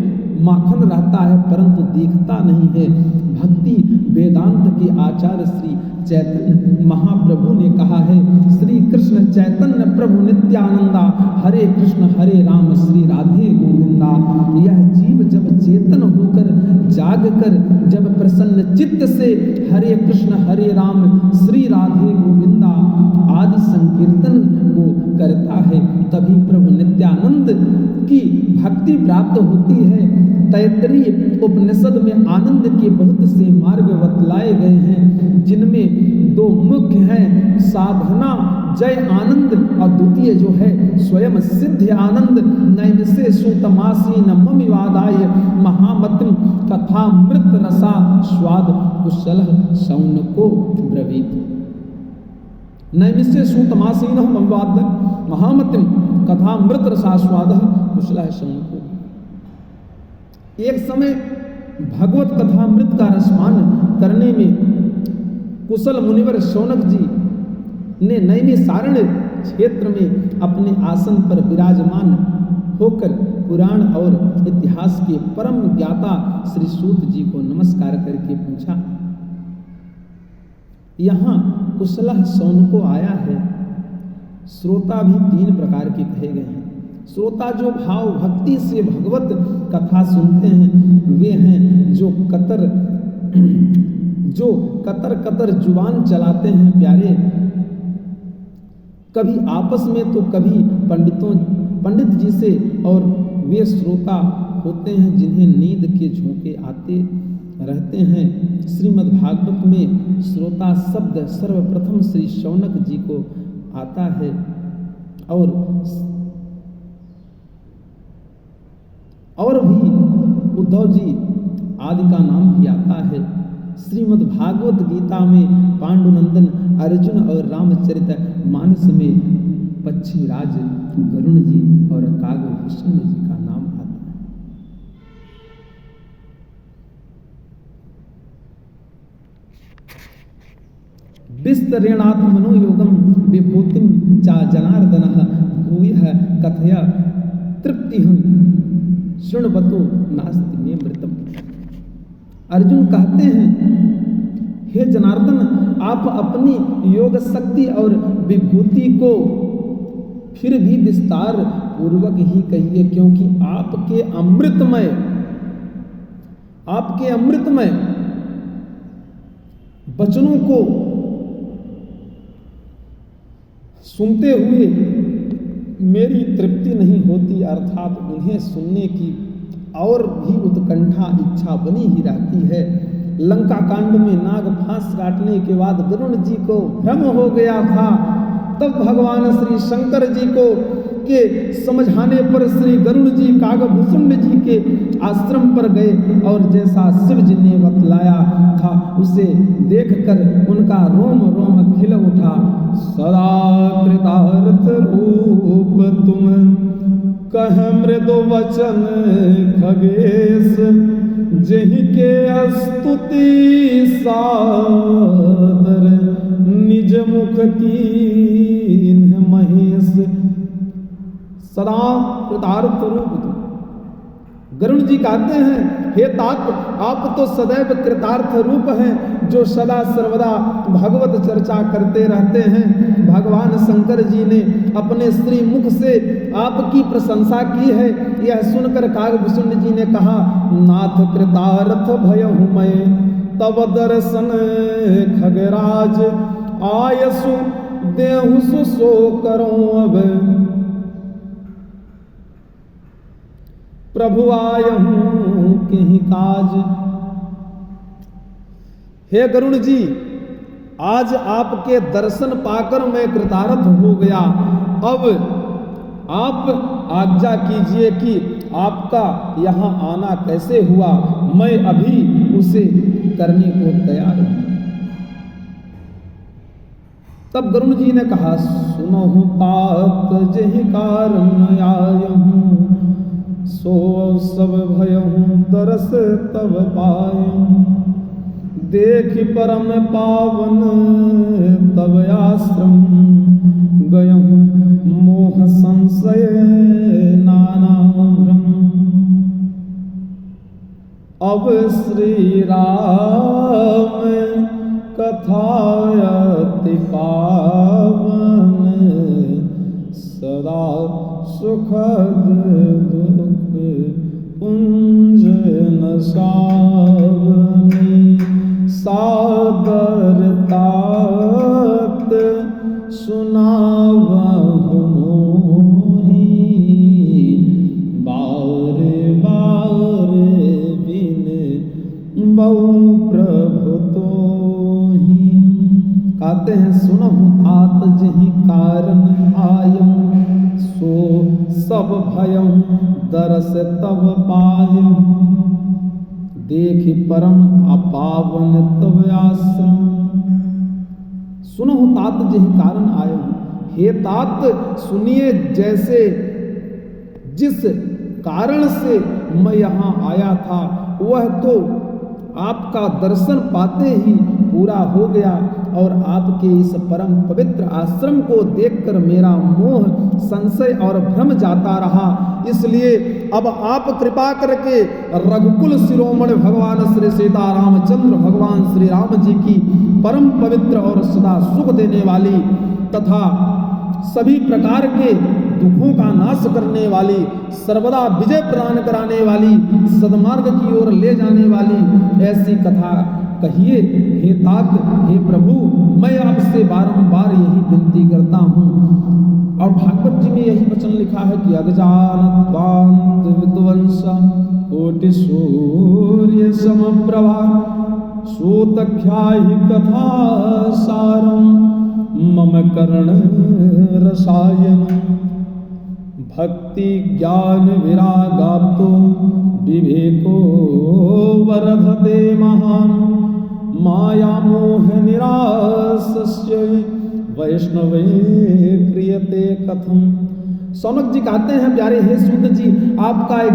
माखन रहता है परंतु दिखता नहीं है। भक्ति वेदांत के आचार्य श्री चैतन्य महाप्रभु ने कहा है, श्री कृष्ण चैतन्य प्रभु नित्यानंदा, हरे कृष्ण हरे राम श्री राधे गोविंदा। यह जीव जब चेतन होकर जाग कर जब प्रसन्न चित्त से हरे कृष्ण हरे राम श्री राधे गोविंदा आदि संकीर्तन को करता है, तभी प्रभु नित्यानंद की भक्ति प्राप्त होती है। तैत्तरीय उपनिषद में आनंद के बहुत से मार्ग बतलाए गए हैं, जिनमें 2 मुख्य हैं, साधना जय आनंद और द्वितीय जो है स्वयं सिद्ध आनंद। नैमिषे सूतमासीन ममिवादाय महामतिम कथामृत रसा स्वाद कुशलः शौनको ब्रवीत। नैमिषे सूतमासीन ममिवादाय महामतिम कथामृत रसा स्वाद कुशलः शौनको। एक समय भगवत कथामृत का रसपान करने में कुशल मुनिवर शौनक जी ने नैमिषारण्य क्षेत्र में अपने आसन पर विराजमान होकर पुराण और इतिहास के परम ज्ञाता श्री सूत जी को नमस्कार करके पूछा, यहाँ कुशलः शौनको आया है। श्रोता भी 3 प्रकार के कहे गए हैं। श्रोता जो भाव भक्ति से भगवत कथा सुनते हैं, वे हैं जो कतर जुबान चलाते हैं प्यारे, कभी आपस में तो कभी पंडित जी से। और वे श्रोता होते हैं जिन्हें नींद के झोंके आते रहते हैं। श्रीमद् भागवत में श्रोता शब्द सर्वप्रथम श्री शौनक जी को आता है, और भी उद्धव जी आदि का नाम भी आता है। श्रीमद् भागवत गीता में पांडुनंदन अर्जुन और रामचरित मानस में पक्षीराज गरुण जी और कागभूषण जी का नाम आता है। विस्तरेणात् मनोयोगम विभूतिम चा जनार्दनः भूयः कथया तृप्तिहं शृण्वतो नास्ति मे मृतम्। अर्जुन कहते हैं, हे जनार्दन, आप अपनी योग शक्ति और विभूति को फिर भी विस्तार पूर्वक ही कहिए, क्योंकि आपके अमृतमय वचनों को सुनते हुए मेरी तृप्ति नहीं होती, अर्थात उन्हें सुनने की और भी उत्कंठा इच्छा बनी ही रहती है। लंका कांड में नाग फांस काटने के बाद गरुड़ जी को भ्रम हो गया था, तब भगवान श्री शंकर जी को के समझाने पर श्री गरुड़ जी कागभूषुंड जी के आश्रम पर गए और जैसा शिव जी ने बतलाया था उसे देखकर उनका रोम रोम खिल उठा। सदा कृतार्थ रूप तुम कह मृदु वचन खगेश, जहि के स्तुति सादर निज मुख कीन्ह महेश। सदा कृतार्थ रूप तुम। गरुड़ जी कहते हैं, हे तात, आप तो सदैव कृतार्थ रूप हैं, जो सदा सर्वदा भगवत चर्चा करते रहते हैं। भगवान शंकर जी ने अपने श्री मुख से आपकी प्रशंसा की है। यह सुनकर कागभूषुंड जी ने कहा, नाथ कृतार्थ भयहु मैं तब दर्शन खगराज, आयसु देहु सो करूं अब, प्रभु आयहूं केहि काज। हे गरुड़ जी, आज आपके दर्शन पाकर मैं कृतार्थ हो गया। अब आप आज्ञा कीजिए कि आपका यहाँ आना कैसे हुआ, मैं अभी उसे करने को तैयार हूं। तब गरुड़ जी ने कहा, सुनहु तात जहि कारण आयहूं, सो सब भयहूं दरस तब पायहूं, देखि परम पावन तब आश्रम, गयहूं मोह संशय नाना भ्रम। अब श्री राम कथायति पावन, सदा सुखद दुख पुंज न सावनी, सादर तात सुनावहु मोहि, बार बार बिन बहु प्रभु तोहि। कहते हैं, सुनहु तात जहि कारण आयं, सो सब भयं दरस तब पायं, देखि परम अपावन तब आश्रम। सुनहु तात जहि कारण आयं, हे तात सुनिए, जैसे जिस कारण से मैं यहाँ आया था वह तो आपका दर्शन पाते ही पूरा हो गया, और आपके इस परम पवित्र आश्रम को देखकर मेरा मोह संशय और भ्रम जाता रहा। इसलिए अब आप कृपा करके रघुकुल शिरोमणि भगवान श्री सीता रामचंद्र भगवान श्री राम जी की परम पवित्र और सदा सुख देने वाली तथा सभी प्रकार के दुखों का नाश करने वाली, सर्वदा विजय प्रदान कराने वाली, सदमार्ग की ओर ले जाने वाली ऐसी कथा कहिए। हे तात, हे प्रभु, मैं आपसे बारंबार यही विनती करता हूँ। और भागवत जी में यही वचन लिखा है कि अगजानत्वान्त विद्वंस कोटि सूर्य समप्रभा, सूतख्याहि कथा सारम मम कर्ण रसायन, भक्ति ज्ञान विरागाप्तो विवेको वर्धते महान, माया मोह निरासस्य वैष्णवे क्रियते कथम। सौनक जी कहते हैं, प्यारे हे सूत जी, आपका एक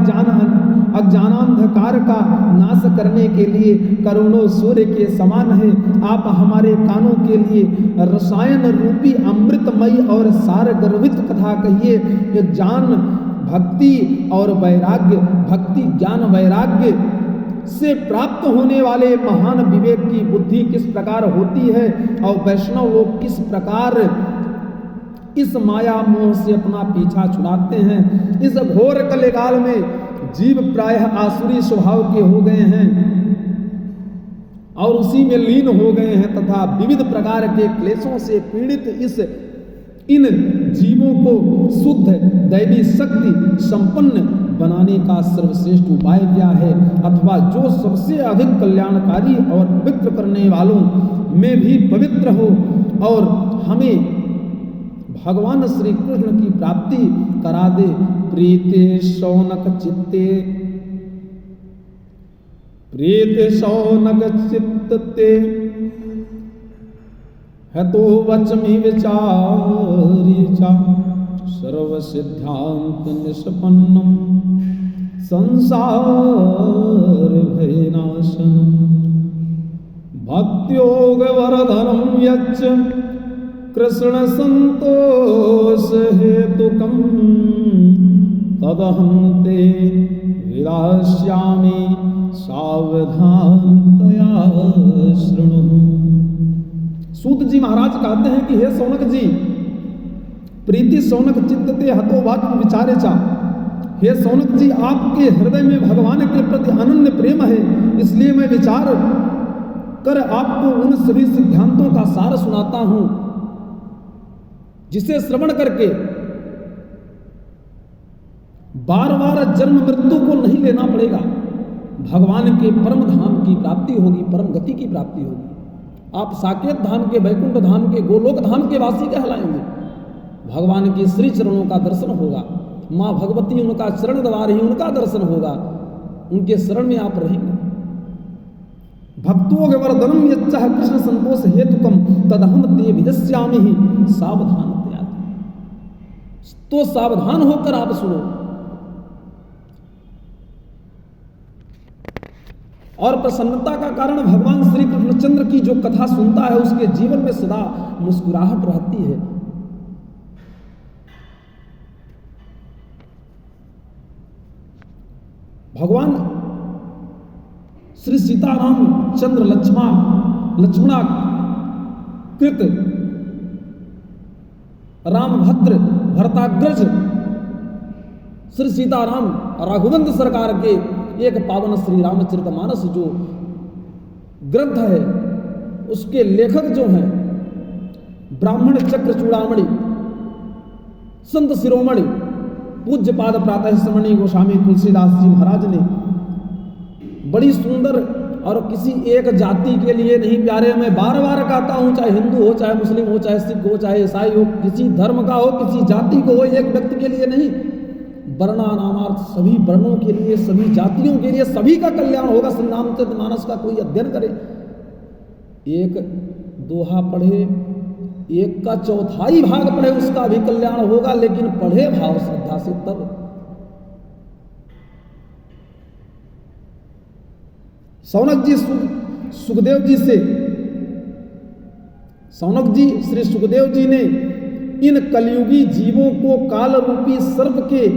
अज्ञानांधकार का नाश करने के लिए करोड़ों सूर्य के समान है। आप हमारे कानों के लिए रसायन रूपी अमृतमयी और सार गर्भित कथा कहिए। ये ज्ञान भक्ति और वैराग्य, भक्ति ज्ञान वैराग्य से प्राप्त होने वाले महान विवेक की बुद्धि किस प्रकार होती है और वैष्णव लोग किस प्रकार इस माया मोह से अपना पीछा छुड़ाते हैं। इस घोर कलिकाल में जीव प्रायः आसुरी स्वभाव के हो गए हैं और उसी में लीन हो गए हैं तथा विविध प्रकार के क्लेशों से पीड़ित इन जीवों को शुद्ध दैवी शक्ति संपन्न बनाने का सर्वश्रेष्ठ उपाय क्या है, अथवा जो सबसे अधिक कल्याणकारी और पवित्र करने वालों में भी पवित्र हो और हमें भगवान श्री कृष्ण की प्राप्ति करा दे। प्रीते शौनक चित्ते प्रीते शौनक चित्ते हतो वचमि विचारी चा सर्व सिद्धांत निष्पन्नम संसार भयनाशनम भक्त्योग वरधनम यच्च कृष्ण संतोष हेतुकम तदहं ते विदास्यामि सावधानतया शृणु। सूत जी महाराज कहते हैं कि हे शौनक जी, प्रीति शौनक चित्तते हतो वाक्य विचारे चा। हे शौनक जी, आपके हृदय में भगवान के प्रति अनन्य प्रेम है, इसलिए मैं विचार कर आपको उन सभी सिद्धांतों का सार सुनाता हूं जिसे श्रवण करके बार बार जन्म मृत्यु को नहीं लेना पड़ेगा। भगवान के परम धाम की प्राप्ति होगी, परम गति की प्राप्ति होगी। आप साकेत धाम के, वैकुंठ धाम के, गोलोक धाम के वासी कहलाएंगे। भगवान के श्री चरणों का दर्शन होगा, माँ भगवती उनका चरण द्वार ही उनका दर्शन होगा, उनके शरण में आप रहेंगे। भक्तों वर्धनम यच्चः कृष्ण संतोष हेतुकम तदहम ते विदस्यामि ही सावधान। तो सावधान होकर आप सुनो। और प्रसन्नता का कारण भगवान श्री कृष्णचंद्र की जो कथा सुनता है उसके जीवन में सदा मुस्कुराहट रहती है। भगवान श्री सीताराम चंद्र लक्ष्मणा कृत रामभद्र भरताग्रज श्री सीताराम रघुवंश सरकार के एक पावन श्री रामचरितमानस जो ग्रंथ है उसके लेखक जो हैं ब्राह्मण चक्र चूड़ामणि संत शिरोमणि पूज्य पाद प्रातः स्मरणीय गोस्वामी तुलसीदास जी महाराज ने बड़ी सुंदर, और किसी एक जाति के लिए नहीं प्यारे, मैं बार बार कहता हूं, चाहे हिंदू हो, चाहे मुस्लिम हो, चाहे सिख हो, चाहे ईसाई हो, किसी धर्म का हो, किसी जाति को हो, एक व्यक्ति के लिए नहीं, वर्णानामार्थ सभी वर्णों के लिए, सभी जातियों के लिए, सभी का कल्याण होगा। श्री रामचरितमानस का कोई अध्ययन करे, एक दोहा पढ़े, एक का चौथाई भाग पढ़े, उसका भी कल्याण होगा, लेकिन पढ़े भाव श्रद्धा से तब। सौनक जी सुखदेव जी से, सौनक जी श्री सुखदेव जी ने इन कलयुगी जीवों को काल रूपी सर्प के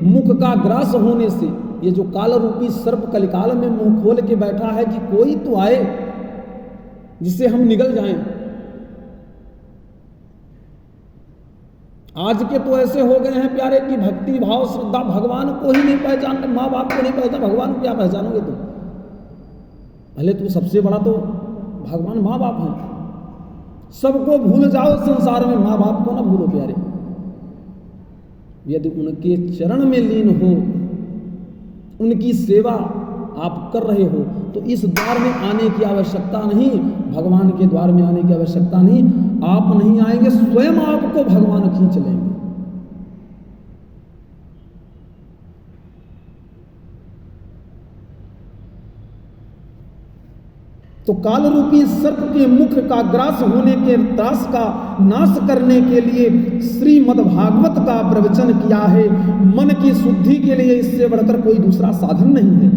मुख का ग्रास होने से, ये जो काल रूपी सर्प कलिकाल में मुंह खोल के बैठा है कि कोई तो आए जिससे हम निगल जाएं। आज के तो ऐसे हो गए हैं प्यारे कि भक्ति भाव श्रद्धा भगवान को ही नहीं पहचानते, माँ बाप को नहीं पहचान, भगवान को क्या पहचानोगे तुम? भले तू सबसे बड़ा तो भगवान माँ बाप हैं, सबको भूल जाओ संसार में, माँ बाप को ना भूलो प्यारे। यदि उनके चरण में लीन हो, उनकी सेवा आप कर रहे हो, तो इस द्वार में आने की आवश्यकता नहीं, भगवान के द्वार में आने की आवश्यकता नहीं। आप नहीं आएंगे, स्वयं आपको भगवान खींच लेंगे। तो काल रूपी सर्प के मुख का ग्रास होने के त्रास का नाश करने के लिए श्रीमद् भागवत का प्रवचन किया है। मन की शुद्धि के लिए इससे बढ़कर कोई दूसरा साधन नहीं है।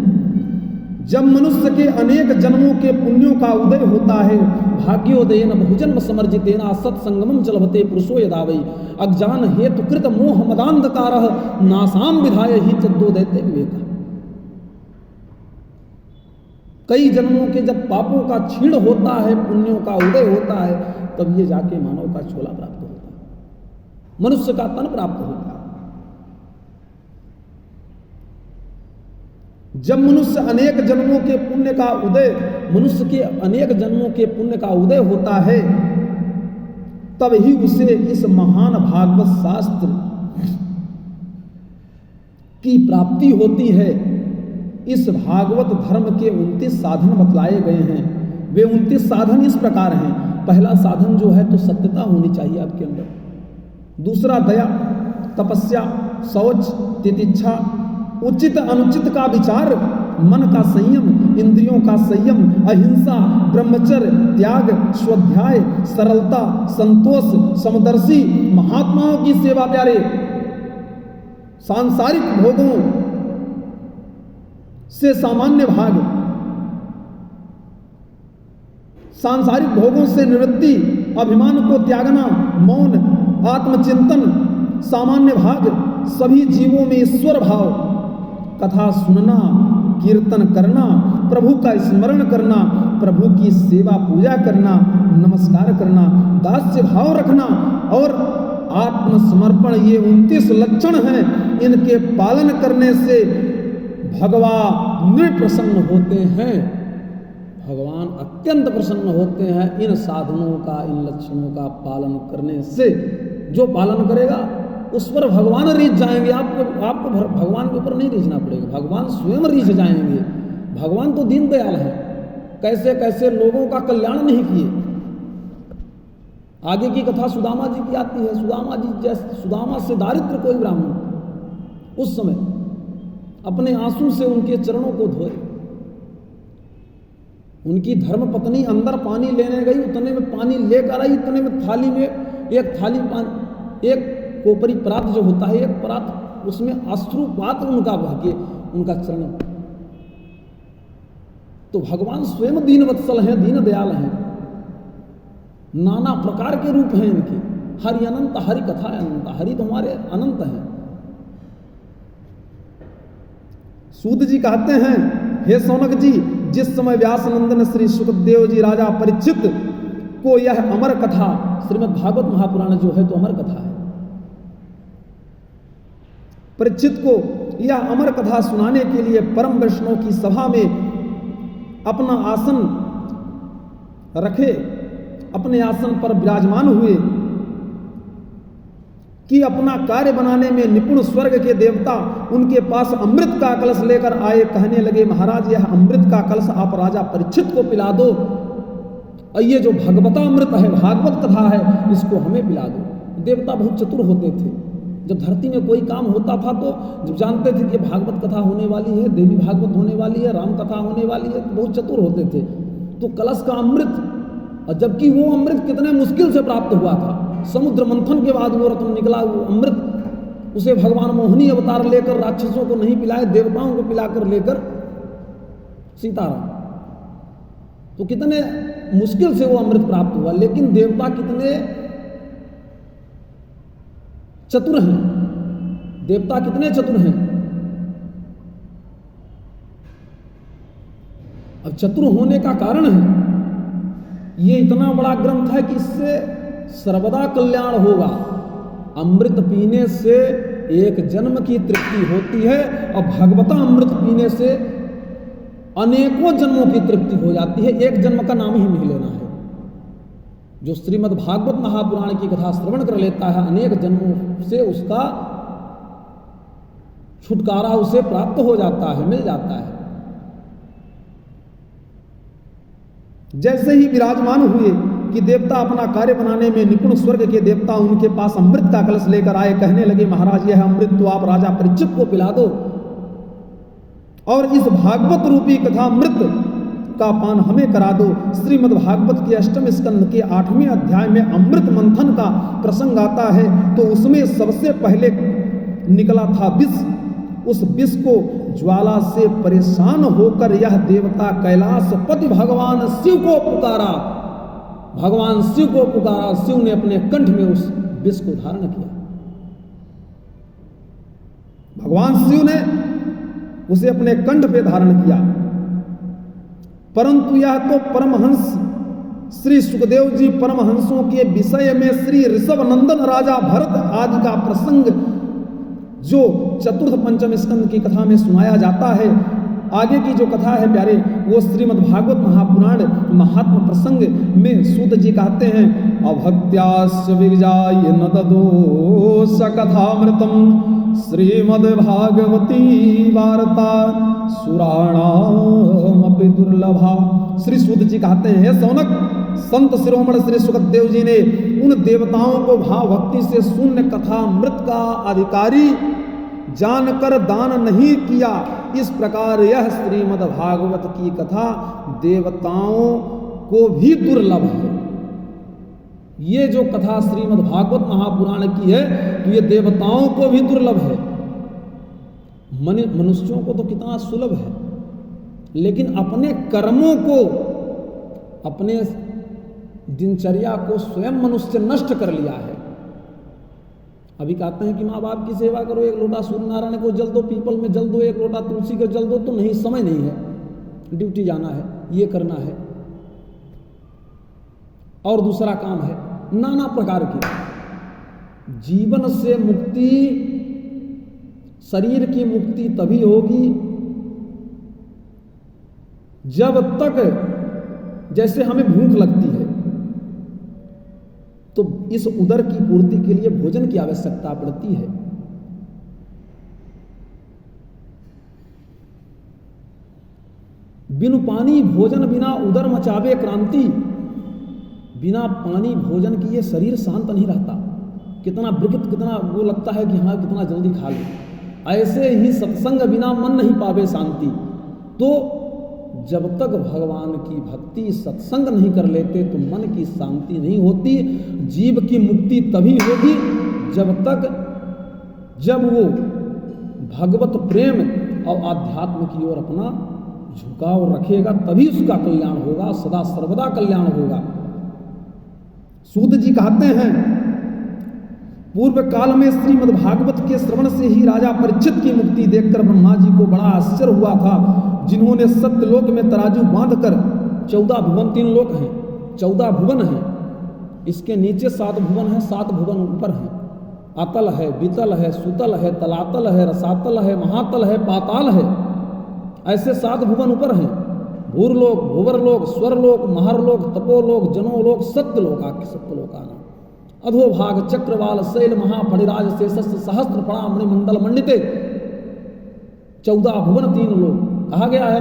जब मनुष्य के अनेक जन्मों के पुण्यों का उदय होता है, भाग्योदयन बहुजन्म समर्जितेन सत्संगमम चलभते पुरुषो यदा वै अज्ञान हेतु कृत मोह मदांधकारः नासाम विधाय ही चद्दो देते विवेक। कई जन्मों के जब पापों का क्षीण होता है, पुण्यों का उदय होता है, तब ये जाके मानव का छोला प्राप्त होता है, मनुष्य का तन प्राप्त होता है। जब मनुष्य अनेक जन्मों के पुण्य का उदय, मनुष्य के अनेक जन्मों के पुण्य का उदय होता है, तब ही उसे इस महान भागवत शास्त्र की प्राप्ति होती है। इस भागवत धर्म के 29 साधन बतलाए गए हैं। वे 29 साधन इस प्रकार हैं। पहला साधन जो है तो सत्यता होनी चाहिए आपके अंदर। दूसरा दया, तपस्या, शौच, तितिक्षा, उचित अनुचित का विचार, मन का संयम, इंद्रियों का संयम, अहिंसा, ब्रह्मचर्य, त्याग, स्वाध्याय, सरलता, संतोष, समदर्शी, महात्माओं की सेवा प्यारे, सांसारिक भोगों से सामान्य भाग, सांसारिक भोगों से निवृत्ति, अभिमान को त्यागना, मौन, आत्मचिंतन, सामान्य भाग, सभी जीवों में ईश्वर भाव, कथा सुनना, कीर्तन करना, प्रभु का स्मरण करना, प्रभु की सेवा पूजा करना, नमस्कार करना, दास्य भाव रखना और आत्मसमर्पण, ये 29 लक्षण हैं। इनके पालन करने से भगवान निप्रसन्न होते हैं। भगवान अत्यंत प्रसन्न होते हैं इन साधनों का, इन लक्षणों का पालन करने से। जो पालन करेगा उस पर भगवान रीझ जाएंगे। आपको भगवान के ऊपर नहीं रीझना पड़ेगा, भगवान स्वयं रीझ जाएंगे। भगवान तो दीनदयाल है, कैसे कैसे लोगों का कल्याण नहीं किए। आगे की कथा सुदामा जी की आती है। सुदामा से दारिद्र कोई ब्राह्मण उस समय अपने आंसू से उनके चरणों को धोए। उनकी धर्म पत्नी अंदर पानी लेने गई, उतने में पानी लेकर आई, इतने में थाली में एक कोपरी परात जो होता है, एक परात, उसमें अश्रुपात उनका बह के उनका चरण। तो भगवान स्वयं दीन वत्सल हैं, दीन दयाल हैं, नाना प्रकार के रूप हैं इनके। हरि अनंत, हरि कथा अनंत, हरि तुम्हारे अनंत हैं। सूत जी कहते हैं, हे सौनक जी, जिस समय व्यास नंदन श्री सुखदेव जी राजा परीक्षित को यह अमर कथा, श्रीमद् भागवत महापुराण जो है तो अमर कथा है, परीक्षित को यह अमर कथा सुनाने के लिए परम वैष्णव की सभा में अपना आसन रखे, अपने आसन पर विराजमान हुए कि अपना कार्य बनाने में निपुण स्वर्ग के देवता उनके पास अमृत का कलश लेकर आए। कहने लगे, महाराज यह अमृत का कलश आप राजा परीक्षित को पिला दो, और ये जो भगवता अमृत है, भागवत कथा है, इसको हमें पिला दो। देवता बहुत चतुर होते थे। जब धरती में कोई काम होता था तो जब जानते थे कि भागवत कथा होने वाली है, देवी भागवत होने वाली है, राम कथा होने वाली है, तो बहुत चतुर होते थे। तो कलश का अमृत, और जबकि वो अमृत कितने मुश्किल से प्राप्त हुआ था, समुद्र मंथन के बाद वो रत्न निकला, वो अमृत, उसे भगवान मोहिनी अवतार लेकर राक्षसों को नहीं पिलाए, देवताओं को पिलाकर लेकर सीताराम। तो कितने मुश्किल से वो अमृत प्राप्त हुआ। लेकिन देवता कितने चतुर हैं, देवता कितने चतुर हैं। अब चतुर होने का कारण है, ये इतना बड़ा ग्रंथ है कि इससे सर्वदा कल्याण होगा। अमृत पीने से एक जन्म की तृप्ति होती है, और भगवता अमृत पीने से अनेकों जन्मों की तृप्ति हो जाती है। एक जन्म का नाम ही नहीं लेना है। जो श्रीमद् भागवत महापुराण की कथा श्रवण कर लेता है, अनेक जन्मों से उसका छुटकारा उसे प्राप्त हो जाता है, मिल जाता है। जैसे ही विराजमान हुए कि देवता अपना कार्य बनाने में निपुण स्वर्ग के देवता उनके पास अमृत का कलश लेकर आए। कहने लगे, महाराज यह अमृत तो आप राजा परीक्षित को पिला दो, और इस भागवत रूपी कथा अमृत का पान हमें करा दो। श्रीमद् भागवत के 8वें स्कंद के 8वें अध्याय में अमृत मंथन का प्रसंग आता है। तो उसमें सबसे पहले निकला था विष। उस विष को ज्वाला से परेशान होकर यह देवता कैलाशपति भगवान शिव को पुकारा। भगवान शिव को पुकारा, शिव ने अपने कंठ में उस विष को धारण किया। भगवान शिव ने उसे अपने कंठ पे धारण किया। परंतु यह तो परमहंस श्री सुखदेव जी परमहंसों के विषय में श्री ऋषभ नंदन राजा भरत आदि का प्रसंग जो चतुर्थ पंचम स्कंद की कथा में सुनाया जाता है। आगे की जो कथा है प्यारे, वो श्रीमद् भागवत महापुराण महात्म प्रसंग में सूत जी कहते हैं, अभक्त्यास्य विजाय न तदोष कथामृतम श्रीमद् भागवती वार्ता सुराणामपि दुर्लभा। श्री सूत जी कहते हैं, हे सौनक, संत शिरोमणि श्री सुखदेव जी ने उन देवताओं को भाव भक्ति से शून्य कथा मृत का अधिकारी जानकर दान नहीं किया। इस प्रकार यह श्रीमद् भागवत की कथा देवताओं को भी दुर्लभ है। ये जो कथा श्रीमद् भागवत महापुराण की है तो ये देवताओं को भी दुर्लभ है। मनुष्यों को तो कितना सुलभ है, लेकिन अपने कर्मों को, अपने दिनचर्या को स्वयं मनुष्य नष्ट कर लिया है। अभी कहते हैं कि माँ बाप की सेवा करो, एक लोटा सूर्य नारायण को जल दो, पीपल में जल दो, एक लोटा तुलसी को जल दो, तो नहीं, समय नहीं है, ड्यूटी जाना है, ये करना है, और दूसरा काम है, नाना प्रकार की। जीवन से मुक्ति, शरीर की मुक्ति तभी होगी जब तक, जैसे हमें भूख लगती है तो इस उदर की पूर्ति के लिए भोजन की आवश्यकता पड़ती है। बिनु पानी भोजन बिना उदर मचावे क्रांति। बिना पानी भोजन की ये शरीर शांत नहीं रहता। कितना विकृत, कितना वो लगता है कि हाँ कितना जल्दी खा ले। ऐसे ही सत्संग बिना मन नहीं पावे शांति। तो जब तक भगवान की भक्ति सत्संग नहीं कर लेते तो मन की शांति नहीं होती। जीव की मुक्ति तभी होगी जब वो भगवत प्रेम और आध्यात्म की ओर अपना झुकाव रखेगा, तभी उसका कल्याण होगा, सदा सर्वदा कल्याण होगा। सूत जी कहते हैं, पूर्व काल में श्रीमद् भागवत के श्रवण से ही राजा परीक्षित की मुक्ति देखकर ब्रह्मा जी को बड़ा आश्चर्य हुआ था, जिन्होंने सत्यलोक में तराजू बांधकर 14 भुवन, 3 लोक हैं, 14 भुवन हैं, इसके नीचे 7 भुवन हैं, 7 भुवन ऊपर हैं। अतल है, वितल है, सुतल है, तलातल है, रसातल है, महातल है, पाताल है, ऐसे 7 भुवन ऊपर हैं। भूरलोक, भुवरलोक, स्वरलोक, महरलोक, तपोलोक, जनोलोक, सत्यलोक, आके सत्यलोक आना। अधोभाग चक्रवाल शैल महाफणिराज शेषस्थ सहस्त्र फणा मणिमंडल मंडिते। 14 भुवन 3 लोक कहा गया है,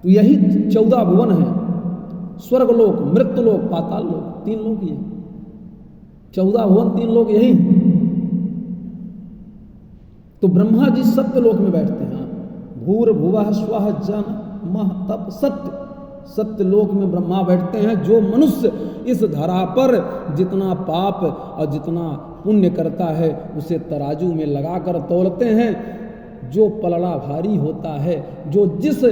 तो यही 14 भुवन है। स्वर्गलोक, मृत्युलोक, पाताल लोक, 3 लोक ये 14 भुवन 3 लोक यही। तो ब्रह्मा जी सत्यलोक में बैठते हैं। भूर भुवः स्वः जन मह तप सत्य, सत्यलोक में ब्रह्मा बैठते हैं। जो मनुष्य इस धरा पर जितना पाप और जितना पुण्य करता है उसे तराजू में लगाकर तौलते हैं। जो पलड़ा भारी होता है, जो जिस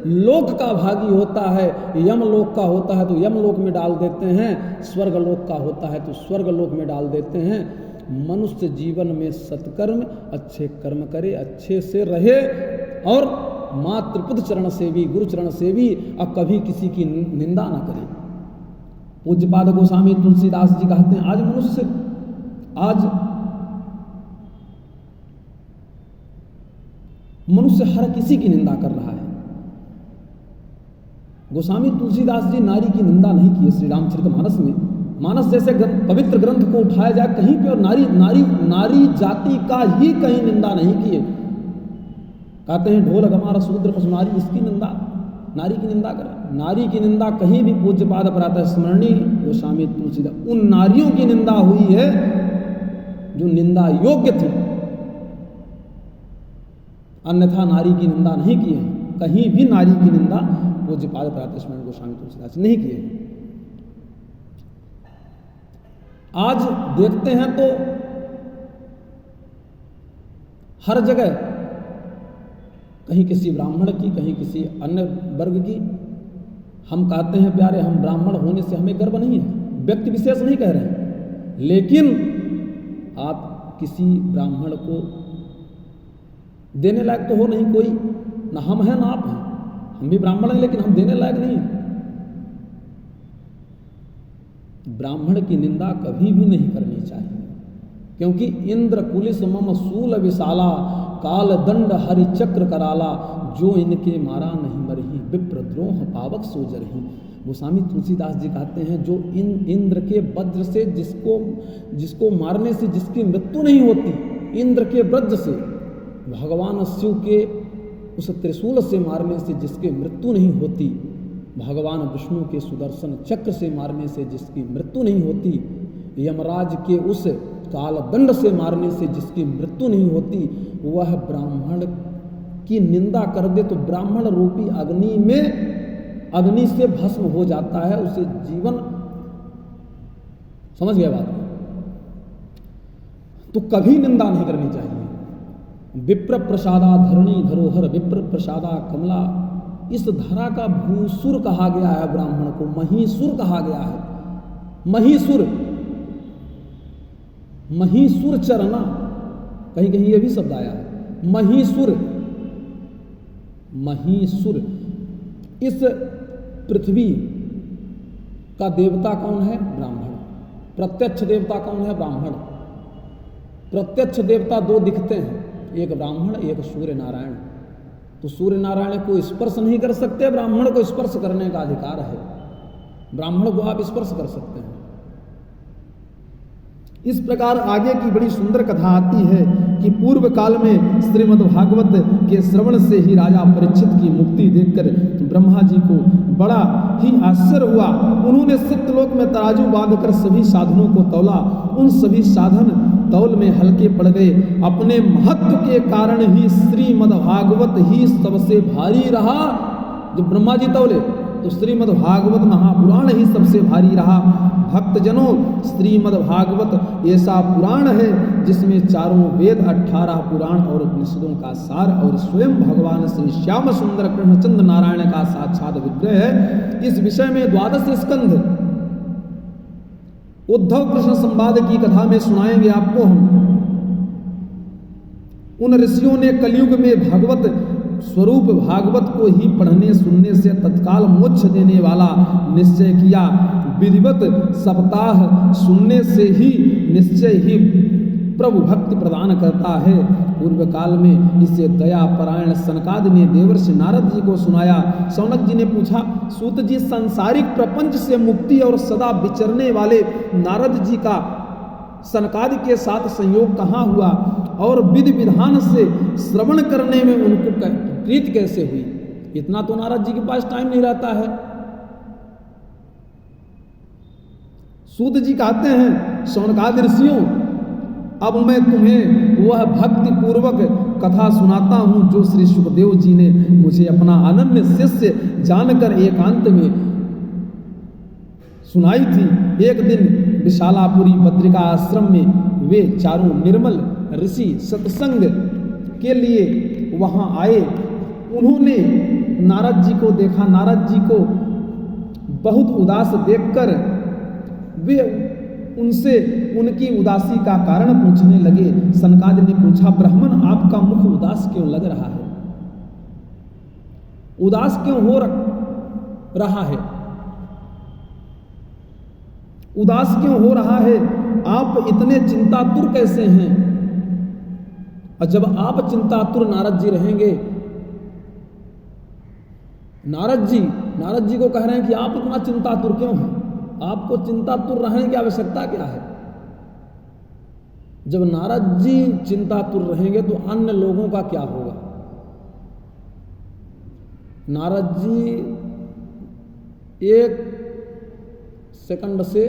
लोक का भागी होता है, यमलोक का होता है तो यमलोक में डाल देते हैं, स्वर्गलोक का होता है तो स्वर्गलोक में डाल देते हैं। मनुष्य जीवन में सत्कर्म, अच्छे कर्म करे, अच्छे से रहे और मातृपुत्र चरण सेवी, गुरु चरण सेवी, और कभी किसी की निंदा ना करे। पूज्यपाद गोस्वामी तुलसीदास जी कहते हैं, आज मनुष्य हर किसी की निंदा कर रहा है। गोस्वामी तुलसीदास जी नारी की निंदा नहीं की श्री रामचरितमानस में। मानस जैसे पवित्र ग्रंथ को उठाया जाए, कहीं पे और नारी जाति का ही कहीं निंदा नहीं किए। कहते हैं ढोल गमार शूद्र पशुनारी, इसकी निंदा, नारी की निंदा कर। नारी की निंदा कहीं भी पूज्यपाद प्रातः स्मरणीय गोस्वामी तुलसीदास, उन नारियों की निंदा हुई है जो निंदा योग्य थी, अन्यथा नारी की निंदा नहीं की है। कहीं भी नारी की निंदा पूज्यपाद प्रातः स्मरणीय गोस्वामी तुलसीदास नहीं की है। आज देखते हैं तो हर जगह कहीं किसी ब्राह्मण की, कहीं किसी अन्य वर्ग की। हम कहते हैं प्यारे, हम ब्राह्मण होने से हमें गर्व नहीं है, व्यक्ति विशेष नहीं कह रहे हैं, लेकिन आप किसी ब्राह्मण को देने लायक तो हो नहीं कोई, ना हम हैं ना आप हैं। हम भी ब्राह्मण हैं लेकिन हम देने लायक नहीं हैं। ब्राह्मण की निंदा कभी भी नहीं करनी चाहिए, क्योंकि इंद्र कुलिस मम सूल विशाला, काल दंड हरि चक्र कराला, जो इनके मारा नहीं मरही, विप्रद्रोह पावक सो जरही। गोस्वामी तुलसीदास जी कहते हैं जो इंद्र के वज्र से जिसको मारने से जिसकी मृत्यु नहीं होती, इंद्र के वज्र से, भगवान शिव के उस त्रिशूल से मारने से जिसकी मृत्यु नहीं होती, भगवान विष्णु के सुदर्शन चक्र से मारने से जिसकी मृत्यु नहीं होती, यमराज के उस कालदंड से मारने से जिसकी मृत्यु नहीं होती, वह ब्राह्मण की निंदा कर दे तो ब्राह्मण रूपी अग्नि से भस्म हो जाता है, उसे जीवन। समझ गया बात? तो कभी निंदा नहीं करनी चाहिए। विप्र प्रसादा धरणी धरोहर, विप्र प्रसादा कमला, इस धरा का भूसुर कहा गया है ब्राह्मण को, महीसुर कहा गया है। महीसुर चरना, कहीं कहीं यह भी शब्द आया है, महीसुर। इस पृथ्वी का देवता कौन है? ब्राह्मण। प्रत्यक्ष देवता कौन है? ब्राह्मण। प्रत्यक्ष देवता दो दिखते हैं, एक ब्राह्मण एक सूर्य नारायण। तो सूर्य नारायण को स्पर्श नहीं कर सकते, ब्राह्मण को स्पर्श करने का अधिकार है। ब्राह्मण को आप स्पर्श कर सकते हैं। इस प्रकार आगे की बड़ी सुंदर कथा आती है कि पूर्व काल में श्रीमद् भागवत के श्रवण से ही राजा परीक्षित की मुक्ति देखकर ब्रह्मा जी को बड़ा ही आश्चर्य हुआ। उन्होंने सत्यलोक में तराजू बांधकर सभी साधनों को तौला, उन सभी साधन तौल में हल्के पड़ गए। अपने महत्व के कारण ही श्रीमद् भागवत ही सबसे भारी रहा। जब ब्रह्मा जी तौले तो श्रीमद् भागवत महापुराण ही सबसे भारी रहा। भक्तजनों, श्रीमद् भागवत ऐसा पुराण है जिसमें चारों वेद, 18 पुराण और उपनिषदों का सार और स्वयं भगवान श्री श्याम सुंदर कृष्णचंद्र नारायण का साक्षात विग्रह है। इस विषय में 12 स्कंध उद्धव कृष्ण संवाद की कथा में सुनाएंगे आपको हम। उन ऋषियों ने कलयुग में भगवत स्वरूप भागवत को ही पढ़ने सुनने से तत्काल मोक्ष देने वाला निश्चय किया। विधिवत सप्ताह सुनने से ही निश्चय ही प्रभु भक्ति प्रदान करता है। पूर्व काल में इसे दया परायण सनकादि ने देवर्षि नारद जी को सुनाया। शौनक जी ने पूछा, सूत जी, सांसारिक प्रपंच से मुक्ति और सदा विचरने वाले नारद जी का सनकादि के साथ संयोग कहाँ हुआ और विधि विधान से श्रवण करने में उनको प्रीत कैसे हुई? इतना तो नारद जी के पास टाइम नहीं रहता है। सूत जी कहते हैं, शौनकादि ऋषियों, अब मैं तुम्हें वह भक्ति पूर्वक कथा सुनाता हूं जो श्री सुखदेव जी ने मुझे अपना अनन्य शिष्य जानकर एकांत में सुनाई थी। एक दिन विशालापुरी बद्रिका आश्रम में वे चारों निर्मल ऋषि सत्संग के लिए वहां आए। उन्होंने नारद जी को देखा। नारद जी को बहुत उदास देखकर वे उनसे उनकी उदासी का कारण पूछने लगे। सनकादि ने पूछा, ब्राह्मण, आपका मुख उदास क्यों लग रहा है? उदास क्यों हो रहा है? उदास क्यों हो रहा है? आप इतने चिंतातुर कैसे हैं? और जब आप चिंतातुर नारद जी रहेंगे, नारद जी को कह रहे हैं कि आप इतना चिंतातुर क्यों हैं? आपको चिंतातुर रहने की आवश्यकता क्या है? जब नारद जी चिंतातुर रहेंगे तो अन्य लोगों का क्या होगा? नारद जी एक सेकंड से,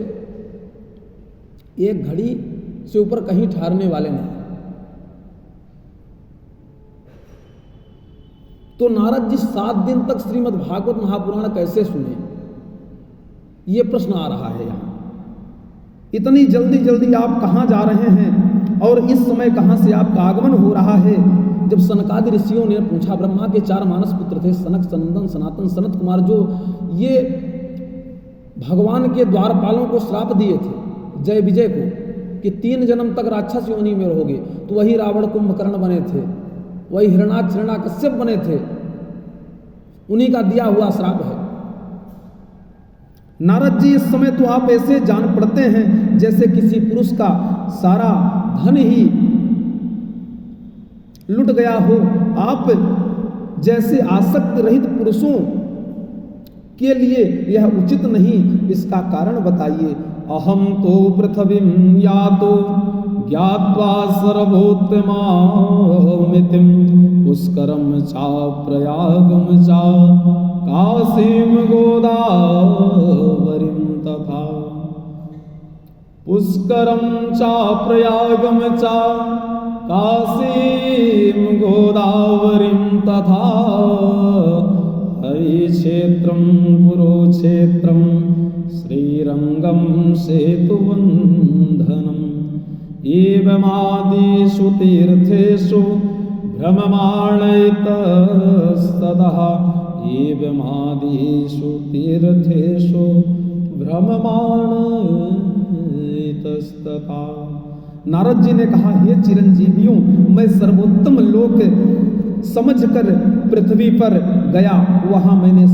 एक घड़ी से ऊपर कहीं ठहरने वाले नहीं। तो नारद जी 7 दिन तक श्रीमद् भागवत महापुराण कैसे सुने? ये प्रश्न आ रहा है यहाँ। इतनी जल्दी जल्दी आप कहाँ जा रहे हैं और इस समय कहाँ से आपका आगमन हो रहा है? जब सनकादि ऋषियों ने पूछा, ब्रह्मा के 4 मानस पुत्र थे, सनक, सनंदन, सनातन, सनत कुमार, जो ये भगवान के द्वारपालों को श्राप दिए थे जय विजय को कि 3 जन्म तक राक्षस योनि में रहोगे। तो वही रावण कुंभकर्ण बने थे, वही हिरणाक्ष हिरण्याकश्यप बने थे। उन्हीं का दिया हुआ श्राप है। नारद जी, इस समय तो आप ऐसे जान पड़ते हैं जैसे किसी पुरुष का सारा धन ही लुट गया हो। आप जैसे आसक्त रहित पुरुषों के लिए यह उचित नहीं, इसका कारण बताइए। अहम तो पृथ्वीं यातो ज्ञात्वा सर्वोत्तमामितिं पुष्करम चा प्रयागम चा काशीम गोदावरीं तथा पुष्करम चा प्रयागम चा काशीं गोदावरीं तथा हरिक्षेत्रं कुरुक्षेत्रं श्रीरंगं सेतुबन्धनम् एवमादिषु तीर्थेषु भ्रममाणैतस्ततः एवमादिषु तीर्थेषु भ्रममाणैतस्ततः। नारद जी ने कहा, हे चिरंजीवियों, मैं सर्वोत्तम लोक समझकर पृथ्वी पर गया। वहां मैंने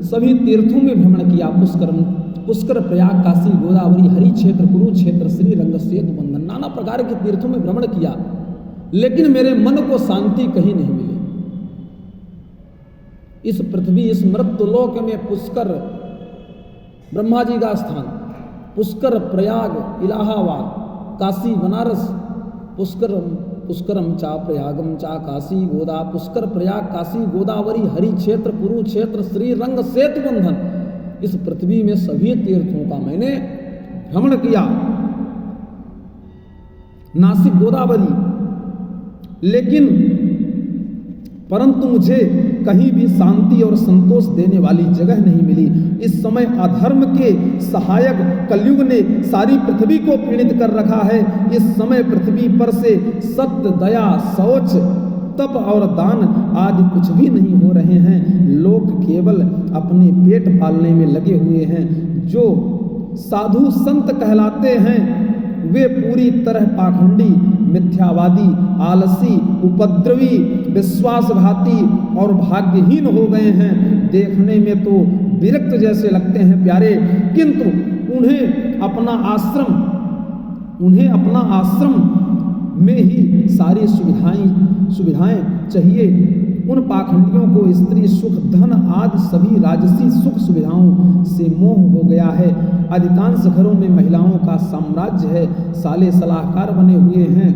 सभी तीर्थों में भ्रमण किया। पुष्कर, प्रयाग, काशी, गोदावरी, हरि क्षेत्र, कुरुक्षेत्र, श्रीरंग, सेतु बंधन, नाना प्रकार के तीर्थों में भ्रमण किया, लेकिन मेरे मन को शांति कहीं नहीं मिली। इस पृथ्वी, इस मृत्युलोक में पुष्कर ब्रह्मा जी का स्थान, पुष्कर, प्रयाग, इलाहाबाद, काशी, बनारस, पुष्करम चा प्रयागम चा काशी गोदा, पुष्कर, प्रयाग, काशी, गोदावरी, हरि क्षेत्र, कुरुक्षेत्र, श्रीरंग, सेतु बंधन, इस पृथ्वी में सभी तीर्थों का मैंने भ्रमण किया। नासिक, गोदावरी, लेकिन परंतु मुझे कहीं भी शांति और संतोष देने वाली जगह नहीं मिली। इस समय अधर्म के सहायक कलयुग ने सारी पृथ्वी को पीड़ित कर रखा है। इस समय पृथ्वी पर से सत्य, दया, शौच, तप और दान आदि कुछ भी नहीं हो रहे हैं। लोग केवल अपने पेट पालने में लगे हुए हैं। जो साधु संत कहलाते हैं वे पूरी तरह पाखंडी, मिथ्यावादी, आलसी, उपद्रवी, विश्वासघाती और भाग्यहीन हो गए हैं। देखने में तो विरक्त जैसे लगते हैं प्यारे, किंतु उन्हें अपना आश्रम में ही सारी सुविधाएं चाहिए। उन पाखंडियों को स्त्री सुख, धन आदि सभी राजसी सुख सुविधाओं से मोह हो गया है। अधिकांश घरों में महिलाओं का साम्राज्य है। साले सलाहकार बने हुए हैं।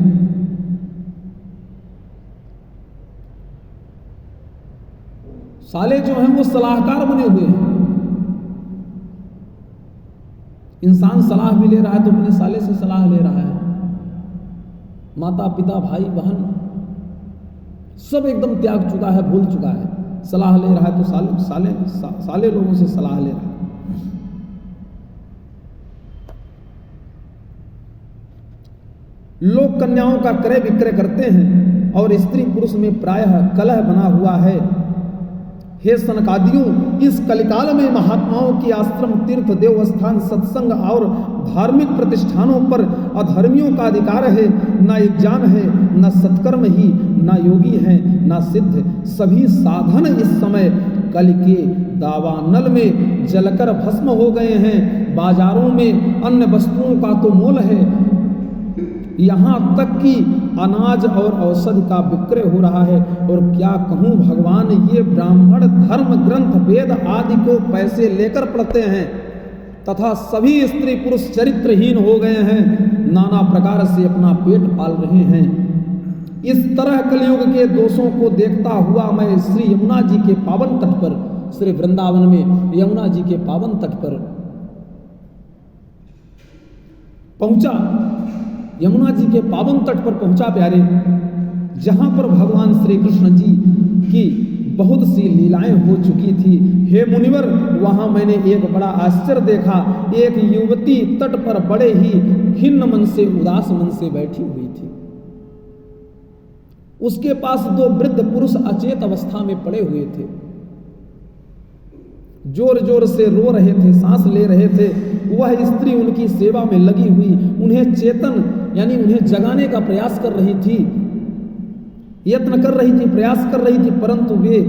साले जो हैं वो सलाहकार बने हुए हैं। इंसान सलाह भी ले रहा है तो अपने साले से सलाह ले रहा है। माता पिता, भाई बहन सब एकदम त्याग चुका है, भूल चुका है। सलाह ले रहा है तो साले लोगों से सलाह ले रहा है। लोग कन्याओं का क्रय विक्रय करते हैं और स्त्री पुरुष में प्रायः कलह बना हुआ है। हे सनकादियों, इस कलिकाल में महात्माओं के आश्रम, तीर्थ, देवस्थान, सत्संग और धार्मिक प्रतिष्ठानों पर अधर्मियों का अधिकार है। न यज्ञान है, न सत्कर्म ही, न योगी है, न सिद्ध। सभी साधन इस समय कल के दावानल में जलकर भस्म हो गए हैं। बाजारों में अन्य वस्तुओं का तो मोल है, यहाँ तक कि अनाज और औषधि का विक्रय हो रहा है। और क्या कहूँ भगवान, ये ब्राह्मण धर्म ग्रंथ, वेद आदि को पैसे लेकर पढ़ते हैं तथा सभी स्त्री पुरुष चरित्रहीन हो गए हैं, नाना प्रकार से अपना पेट पाल रहे हैं। इस तरह कलयुग के दोषों को देखता हुआ मैं श्री यमुना जी के पावन तट पर, श्री वृंदावन में यमुना जी के पावन तट पर पहुंचा। यमुना जी के पावन तट पर पहुंचा प्यारे, जहां पर भगवान श्री कृष्ण जी की बहुत सी लीलाएं हो चुकी थी। हे मुनिवर, वहां मैंने एक बड़ा आश्चर्य देखा। एक युवती तट पर बड़े ही खिन्न मन से, उदास मन से बैठी हुई थी। उसके पास दो वृद्ध पुरुष अचेत अवस्था में पड़े हुए थे। जोर जोर से रो रहे थे, सांस ले रहे थे। वह स्त्री उनकी सेवा में लगी हुई उन्हें चेतन यानी उन्हें जगाने का प्रयास कर रही थी, यत्न कर रही थी, प्रयास कर रही थी, परंतु वे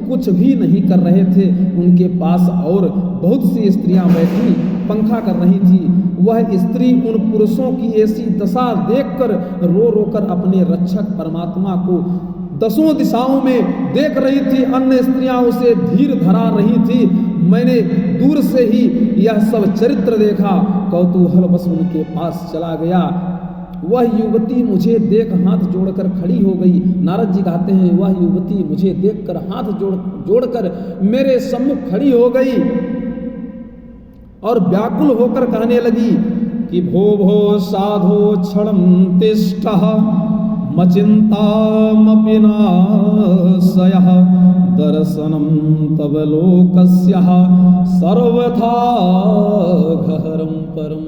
कुछ भी नहीं कर रहे थे। उनके पास और बहुत सी स्त्रियां बैठी पंखा कर रही थी। वह स्त्री उन पुरुषों की ऐसी दशा देखकर रो रोकर अपने रक्षक परमात्मा को दसों दिशाओं में देख रही थी। अन्य स्त्रियां उसे धीर धरा रही थी। मैंने दूर से ही यह सब चरित्र देखा, कौतूहलवश उनके पास चला गया। वह युवती मुझे देख हाथ जोड़कर खड़ी हो गई। नारद जी कहते हैं, वह युवती मुझे देखकर हाथ जोड़कर मेरे सम्मुख खड़ी हो गई और व्याकुल होकर कहने लगी कि भो भो साधो क्षणं तिष्ठः मचिन्तामपि नाशयः दर्शनं तव लोकस्यः सर्वथा गहरं परम्।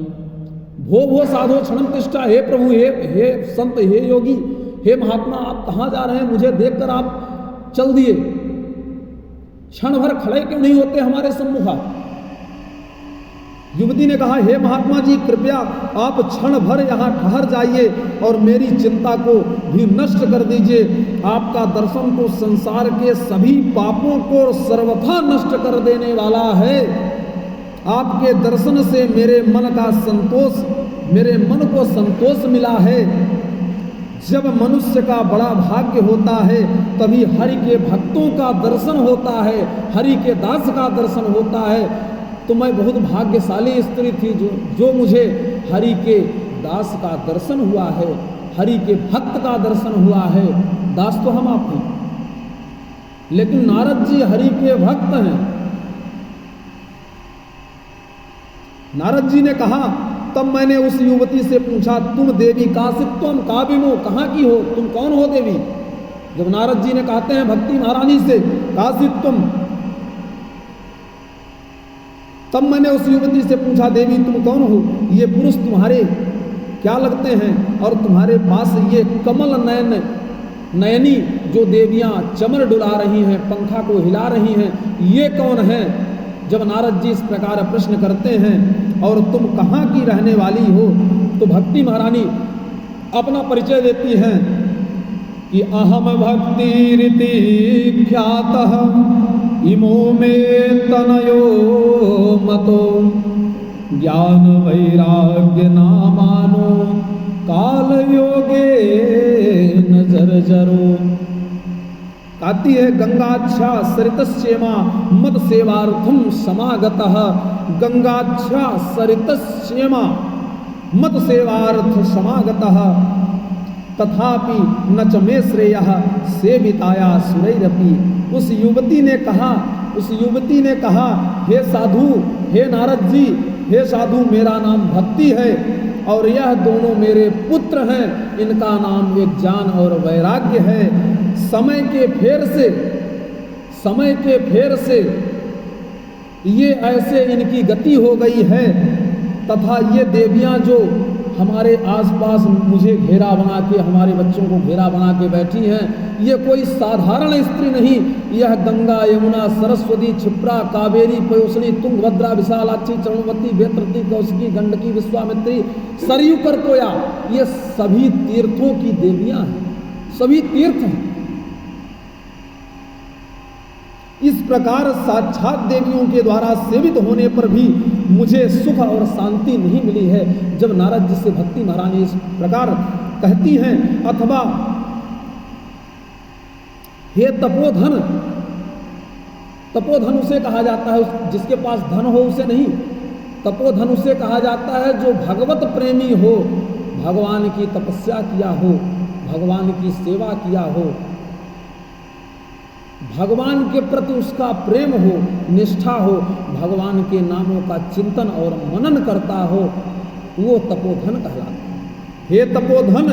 भो भो साधो क्षणं तिष्ठा, हे प्रभु, हे संत, हे योगी, हे महात्मा, आप कहाँ जा रहे हैं? मुझे देखकर आप चल दिए, क्षण भर खड़े क्यों नहीं होते हमारे सम्मुख? युवती ने कहा, हे महात्मा जी, कृपया आप क्षण भर यहाँ ठहर जाइए और मेरी चिंता को भी नष्ट कर दीजिए। आपका दर्शन तो संसार के सभी पापों को सर्वथा नष्ट कर देने वाला है। आपके दर्शन से मेरे मन को संतोष मिला है। जब मनुष्य का बड़ा भाग्य होता है तभी हरि के भक्तों का दर्शन होता है, हरि के दास का दर्शन होता है। तो मैं बहुत भाग्यशाली स्त्री थी जो मुझे हरि के दास का दर्शन हुआ है, हरि के भक्त का दर्शन हुआ है। दास तो हम आप हैं, लेकिन नारद जी हरि के भक्त हैं। नारद जी ने कहा, तब मैंने उस युवती से पूछा, तुम देवी कासित्वम काबिमो, कहाँ की हो, तुम कौन हो देवी? जब नारद जी ने कहते हैं भक्ति महारानी से कासित्वम, तब मैंने उस युवती से पूछा, देवी तुम कौन हो? ये पुरुष तुम्हारे क्या लगते हैं? और तुम्हारे पास ये कमल नयनी जो देवियां चमर डुला रही हैं, पंखा को हिला रही हैं, ये कौन है? जब नारद जी इस प्रकार प्रश्न करते हैं, और तुम कहाँ की रहने वाली हो, तो भक्ति महारानी अपना परिचय देती हैं कि अहम भक्ति रीति ख्यातः इमो में तनयो मतो ज्ञान वैराग्य नामानो काल योगे नजर जरो। कहती है, गंगाच्छा सरितस्येमा मत सेवार्थम समागतः। गंगाच्छा सरितस्येमा मत सेवार्थ समागतः तथापि न च मे श्रेयः सेविताया सुरैरपि। उस युवती ने कहा, हे साधु, हे नारद जी, हे साधु, मेरा नाम भक्ति है और यह दोनों मेरे पुत्र हैं। इनका नाम एक ज्ञान और वैराग्य है। समय के फेर से ये ऐसे इनकी गति हो गई है, तथा ये देवियां जो हमारे आसपास मुझे घेरा बना के, हमारे बच्चों को घेरा बना के बैठी हैं, ये कोई साधारण स्त्री नहीं। यह गंगा, यमुना, सरस्वती, क्षिप्रा, कावेरी, पयोसनी, तुंगभद्रा, विशालाक्षी, चरणवती, वेत्रवती, कौशिकी, गंडकी, विश्वामित्री, सरयू, करकोया, ये सभी तीर्थों की देवियां हैं, सभी तीर्थ हैं। इस प्रकार साक्षात देवियों के द्वारा सेवित होने पर भी मुझे सुख और शांति नहीं मिली है। जब नारद जी से भक्ति महारानी इस प्रकार कहती हैं, अथवा हे तपोधन, तपोधन उसे कहा जाता है जिसके पास धन हो, उसे नहीं। तपोधन उसे कहा जाता है जो भगवत प्रेमी हो, भगवान की तपस्या किया हो, भगवान की सेवा किया हो, भगवान के प्रति उसका प्रेम हो, निष्ठा हो, भगवान के नामों का चिंतन और मनन करता हो, वो तपोधन कहलाता है। हे तपोधन,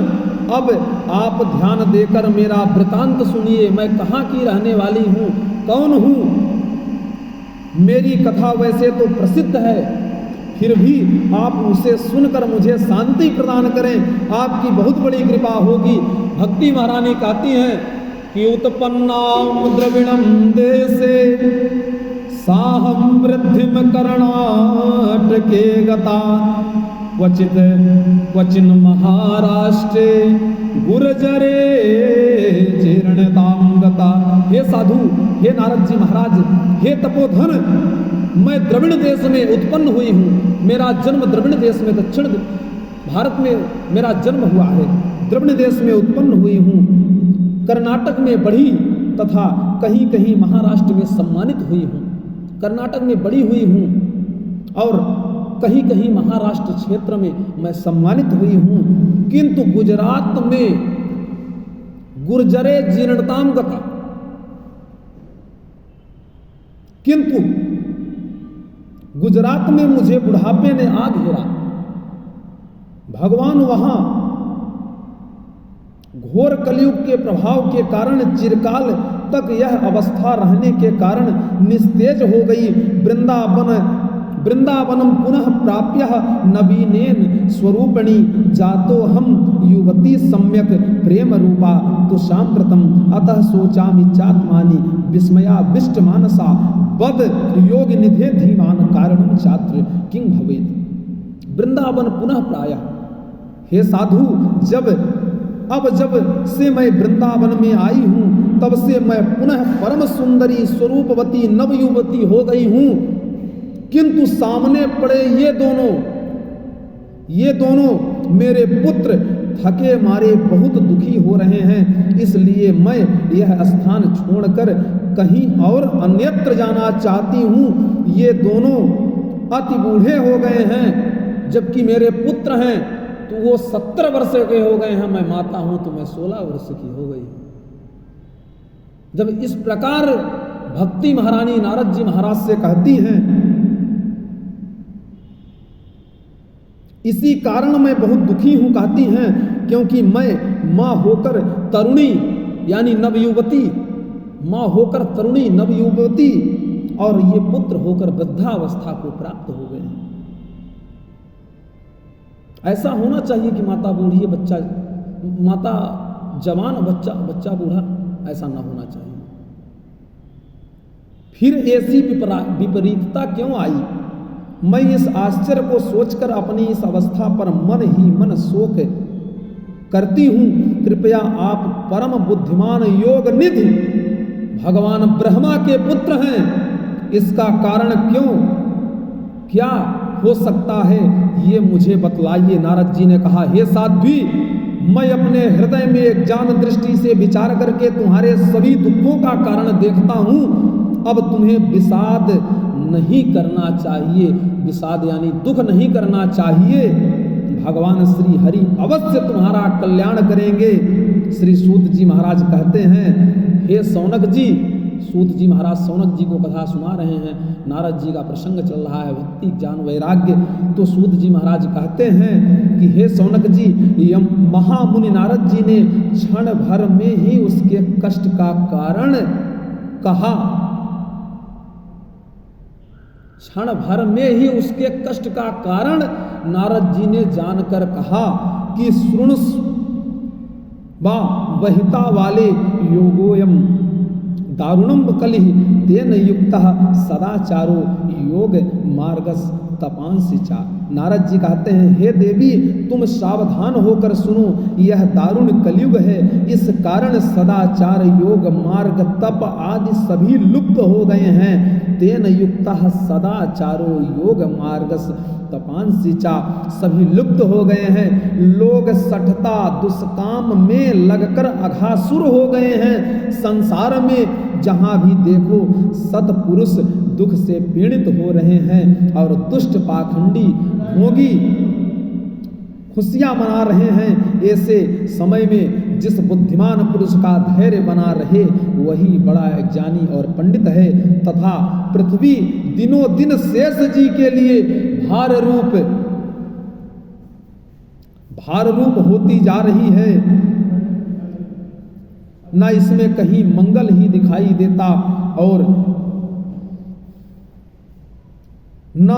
अब आप ध्यान देकर मेरा वृतांत सुनिए। मैं कहाँ की रहने वाली हूँ, कौन हूँ? मेरी कथा वैसे तो प्रसिद्ध है, फिर भी आप उसे सुनकर मुझे शांति प्रदान करें, आपकी बहुत बड़ी कृपा होगी। भक्ति महारानी कहती हैं कि उत्पन्नां द्रविणं देशे साहं वृद्धिं कर्णाटके गता क्वचिन् महाराष्ट्रे गुर्जरे जीर्णतांगता। हे साधु, हे नारद जी महाराज, हे तपोधन, मैं द्रविड़ देश में उत्पन्न हुई हूँ। मेरा जन्म द्रविड़ देश में, दक्षिण भारत में मेरा जन्म हुआ है। द्रविड़ देश में उत्पन्न हुई हूँ। कर्नाटक में बढ़ी तथा कहीं कहीं महाराष्ट्र में सम्मानित हुई हूँ। कर्नाटक में बड़ी हुई हूँ और कहीं कहीं महाराष्ट्र क्षेत्र में मैं सम्मानित हुई हूँ, किंतु गुजरात में गुर्जरे जीर्णताम गता, किंतु गुजरात में मुझे बुढ़ापे ने आ घेरा। भगवान वहां घोर कलयुग के प्रभाव के कारण चिरकाल तक यह अवस्था रहने के कारण निस्तेज हो गई। वृंदावनम पुनः प्राप्य नवीनेन स्वरूपिणी जातो हम युवती सम्यक प्रेम रूपा तो सांप्रतम अतः सोचामि चात्मानि विस्मया विष्ट मानसा बद योग निधे धीमान कारणम छात्र किंग भवेत। वृंदावन पुनः प्रायः, हे साधु, जब से मैं वृंदावन में आई हूं तब से मैं पुनः परम सुंदरी स्वरूपवती नवयुवती हो गई हूं, किंतु सामने पड़े ये दोनों मेरे पुत्र थके मारे बहुत दुखी हो रहे हैं, इसलिए मैं यह स्थान छोड़कर कहीं और अन्यत्र जाना चाहती हूं। ये दोनों अति बूढ़े हो गए हैं, जबकि मेरे पुत्र हैं तो वो 70 वर्ष के हो गए हैं, मैं माता हूं तो मैं 16 वर्ष की हो गई। जब इस प्रकार भक्ति महारानी नारद जी महाराज से कहती हैं, इसी कारण मैं बहुत दुखी हूं, कहती हैं, क्योंकि मैं मां होकर तरुणी यानी नवयुवती, मां होकर तरुणी नवयुवती और ये पुत्र होकर वृद्धावस्था को प्राप्त हो गए हैं। ऐसा होना चाहिए कि माता बूढ़ी है, माता जवान, बच्चा बूढ़ा, ऐसा ना होना चाहिए। फिर ऐसी विपरीतता क्यों आई? मैं इस आश्चर्य को सोचकर अपनी इस अवस्था पर मन ही मन शोक करती हूं। कृपया आप परम बुद्धिमान योग निधि भगवान ब्रह्मा के पुत्र हैं, इसका कारण क्या हो सकता है ये मुझे बतलाइए। नारद जी ने कहा, हे साध्वी, मैं अपने हृदय में एक ज्ञान दृष्टि से विचार करके तुम्हारे सभी दुखों का कारण देखता हूं। अब तुम्हें विषाद नहीं करना चाहिए, विषाद यानी दुख नहीं करना चाहिए। भगवान श्री हरि अवश्य तुम्हारा कल्याण करेंगे। श्री सूत जी महाराज कहते हैं, हे सौनक जी, सूत जी महाराज सौनक जी को कथा सुना रहे हैं, नारद जी का प्रसंग चल रहा है, भक्ति ज्ञान वैराग्य। तो सूत जी महाराज कहते हैं कि हे सौनक जी, यम महामुनि नारद जी ने क्षण भर में ही उसके कष्ट का कारण कहा, क्षण भर में ही उसके कष्ट का कारण नारद जी ने जानकर कहा कि शृणुष्वा वहिता वाले योगोयम दारुणम कलिह तेन युक्तः सदाचारो योग मार्गस तपांसिचा। नारद जी कहते हैं, हे देवी, तुम सावधान होकर सुनो, यह दारुण कलयुग है। इस कारण सदाचार योग मार्ग तप आदि सभी लुप्त हो गए हैं। तेन युक्तः सदाचारो योग मार्गस तपांसिचा, सभी लुप्त हो गए हैं। लोग सठता दुष्काम में लगकर अघासुर हो गए हैं। संसार में जहां भी देखो सत्पुरुष दुख से पीड़ित हो रहे हैं और दुष्ट पाखंडी भोगी खुशियां मना रहे हैं। ऐसे समय में जिस बुद्धिमान पुरुष का धैर्य बना रहे वही बड़ा ज्ञानी और पंडित है। तथा पृथ्वी दिनों दिन शेष जी के लिए भार रूप होती जा रही है। न इसमें कहीं मंगल ही दिखाई देता और न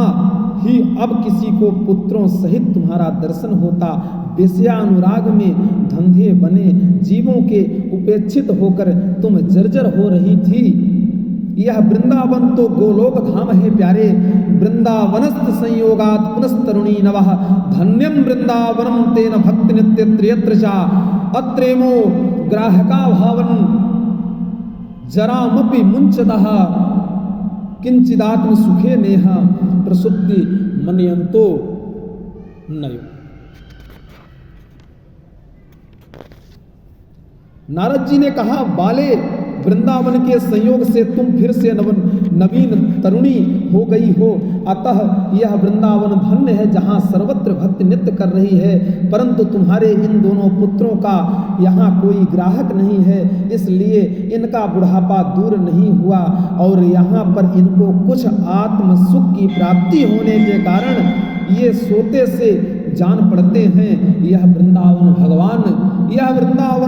ही अब किसी को पुत्रों सहित तुम्हारा दर्शन होता। विषयानुराग में धंधे बने जीवों के उपेक्षित होकर तुम जर्जर हो रही थी। यह वृंदावन तो गोलोक धाम है प्यारे। वृंदावनस्थ संयोगात पुनस्तरुणी नवः धन्यम वृंदावनम तेन भक्ति नित्य त्रयत्र चा। अत्रेमो ग्राहका भावन जरामपि मुंचदः किंचिदात्म सुखे नेहा प्रसुप्ति मनयंतो नयो। नारद जी ने कहा, बाले वृंदावन के संयोग से तुम फिर से नवीन तरुणी हो गई हो, अतः यह वृंदावन धन्य है जहाँ सर्वत्र भक्ति नृत्य कर रही है, परंतु तुम्हारे इन दोनों पुत्रों का यहाँ कोई ग्राहक नहीं है, इसलिए इनका बुढ़ापा दूर नहीं हुआ और यहाँ पर इनको कुछ आत्म सुख की प्राप्ति होने के कारण ये सोते से जान पड़ते हैं। यह वृंदावन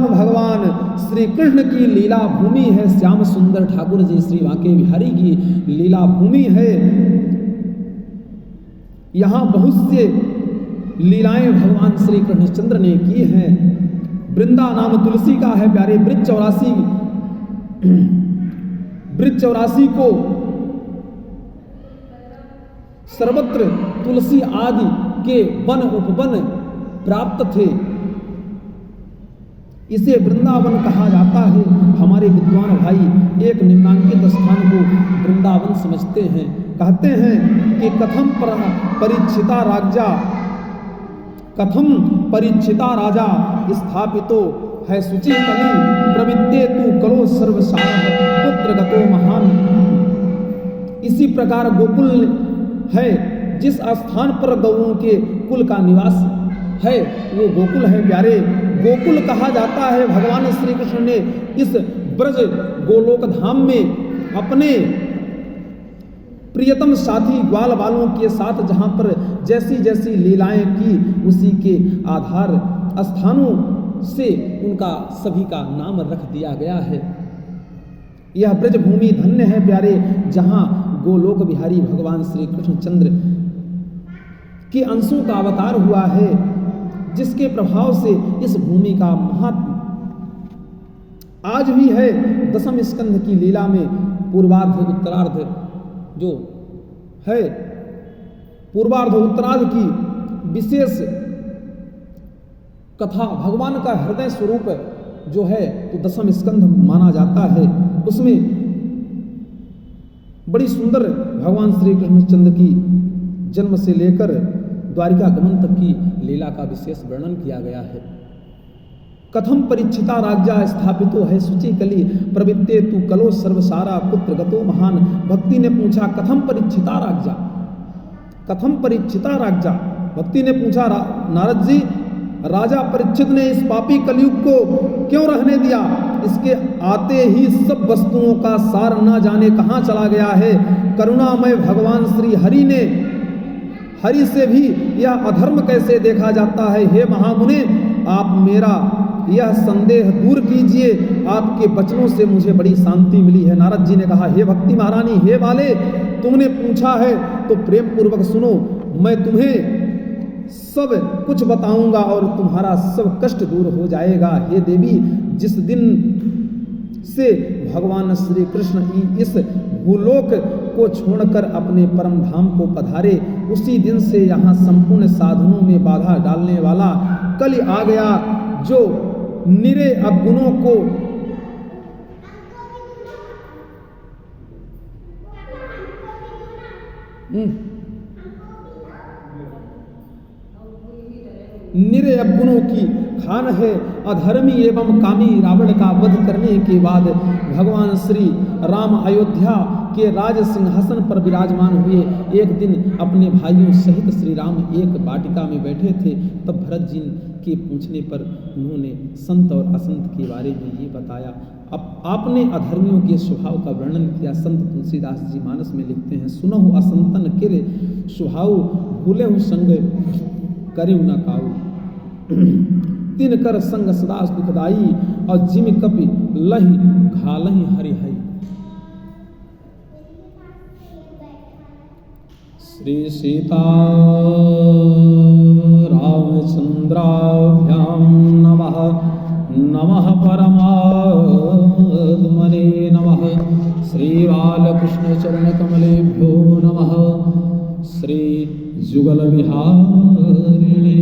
भगवान श्री कृष्ण की लीला भूमि है। श्याम सुंदर ठाकुर जी श्री बांके बिहारी की लीला भूमि है। यहाँ बहुत से लीलाएं भगवान श्री कृष्णचंद्र ने की हैं। वृंदा नाम तुलसी का है प्यारे। ब्रिज 84 को सर्वत्र तुलसी आदि के वन उपवन प्राप्त थे, इसे वृंदावन कहा जाता है। हमारे विद्वान भाई एक निम्नांकित स्थान को वृंदावन समझते हैं। कहते हैं कि कथम परीक्षिता राजा स्थापितो है शुचि कली प्रविद्ये तू कलो सर्वसार पुत्र गतो महान। इसी प्रकार गोकुल है, जिस स्थान पर गौओं के कुल का निवास है वो गोकुल है प्यारे। गोकुल कहा जाता है भगवान श्री कृष्ण ने इस ब्रज गोलोक धाम में अपने प्रियतम साथी ग्वाल बालों के साथ जहां पर जैसी जैसी लीलाएं की, उसी के आधार स्थानों से उनका सभी का नाम रख दिया गया है। यह ब्रज भूमि धन्य है प्यारे, जहां गोलोक बिहारी भगवान श्री कृष्णचंद्र के अंशों का अवतार हुआ है, जिसके प्रभाव से इस भूमि का महत्व आज भी है। दशम स्कंध की लीला में पूर्वार्ध उत्तरार्ध जो है, पूर्वार्ध उत्तरार्ध की विशेष कथा भगवान का हृदय स्वरूप जो है तो दशम स्कंध माना जाता है। उसमें बड़ी सुंदर भगवान श्री कृष्णचंद्र की जन्म से लेकर द्वारिका गमन तक की लीला का विशेष वर्णन किया गया है। कथम परीक्षिता राज्ञा स्थापितो है शुचि कली प्रविद्ये तू कलो सर्वसारा पुत्र गतो महान। भक्ति ने पूछा कथम परीक्षिता राज्ञा, कथम परीक्षिता राज्ञा। भक्ति ने पूछा नारद जी, राजा परीक्षित ने इस पापी कलयुग को क्यों रहने दिया? इसके आते ही सब वस्तुओं का सार न जाने कहाँ चला गया है। करुणामय भगवान श्री हरि से भी यह अधर्म कैसे देखा जाता है? हे महामुने, आप मेरा यह संदेह दूर कीजिए, आपके वचनों से मुझे बड़ी शांति मिली है। नारद जी ने कहा, हे भक्ति महारानी, हे बाले, तुमने पूछा है तो प्रेम पूर्वक सुनो, मैं तुम्हें सब कुछ बताऊंगा और तुम्हारा सब कष्ट दूर हो जाएगा। हे देवी, जिस दिन से भगवान श्री कृष्ण इस भूलोक को छोड़कर अपने परम धाम को पधारे, उसी दिन से यहाँ संपूर्ण साधनों में बाधा डालने वाला कलि आ गया, जो निरे अवगुणों को निरे अवगुणों की खान है। अधर्मी एवं कामी रावण का वध करने के बाद भगवान श्री राम अयोध्या के राज सिंहासन पर विराजमान हुए। एक दिन अपने भाइयों सहित श्री राम एक वाटिका में बैठे थे, तब भरत जी के पूछने पर उन्होंने संत और असंत के बारे में ये बताया। अब आपने अधर्मियों के स्वभाव का वर्णन किया। संत तुलसीदास जी मानस में लिखते हैं, सुनहु असंतन किरे स्वभाव, भूले संग करे न काऊ, तीन कर संग सदा सुखदाई, और जिम कपि लहि घालहि हरि हरि। श्री सीता रामचंद्राभ्याम नमः। नमः परमात्मने नमः। श्री बालकृष्ण चरण कमलेभ्यो नमः। श्री जुगल विहारिणे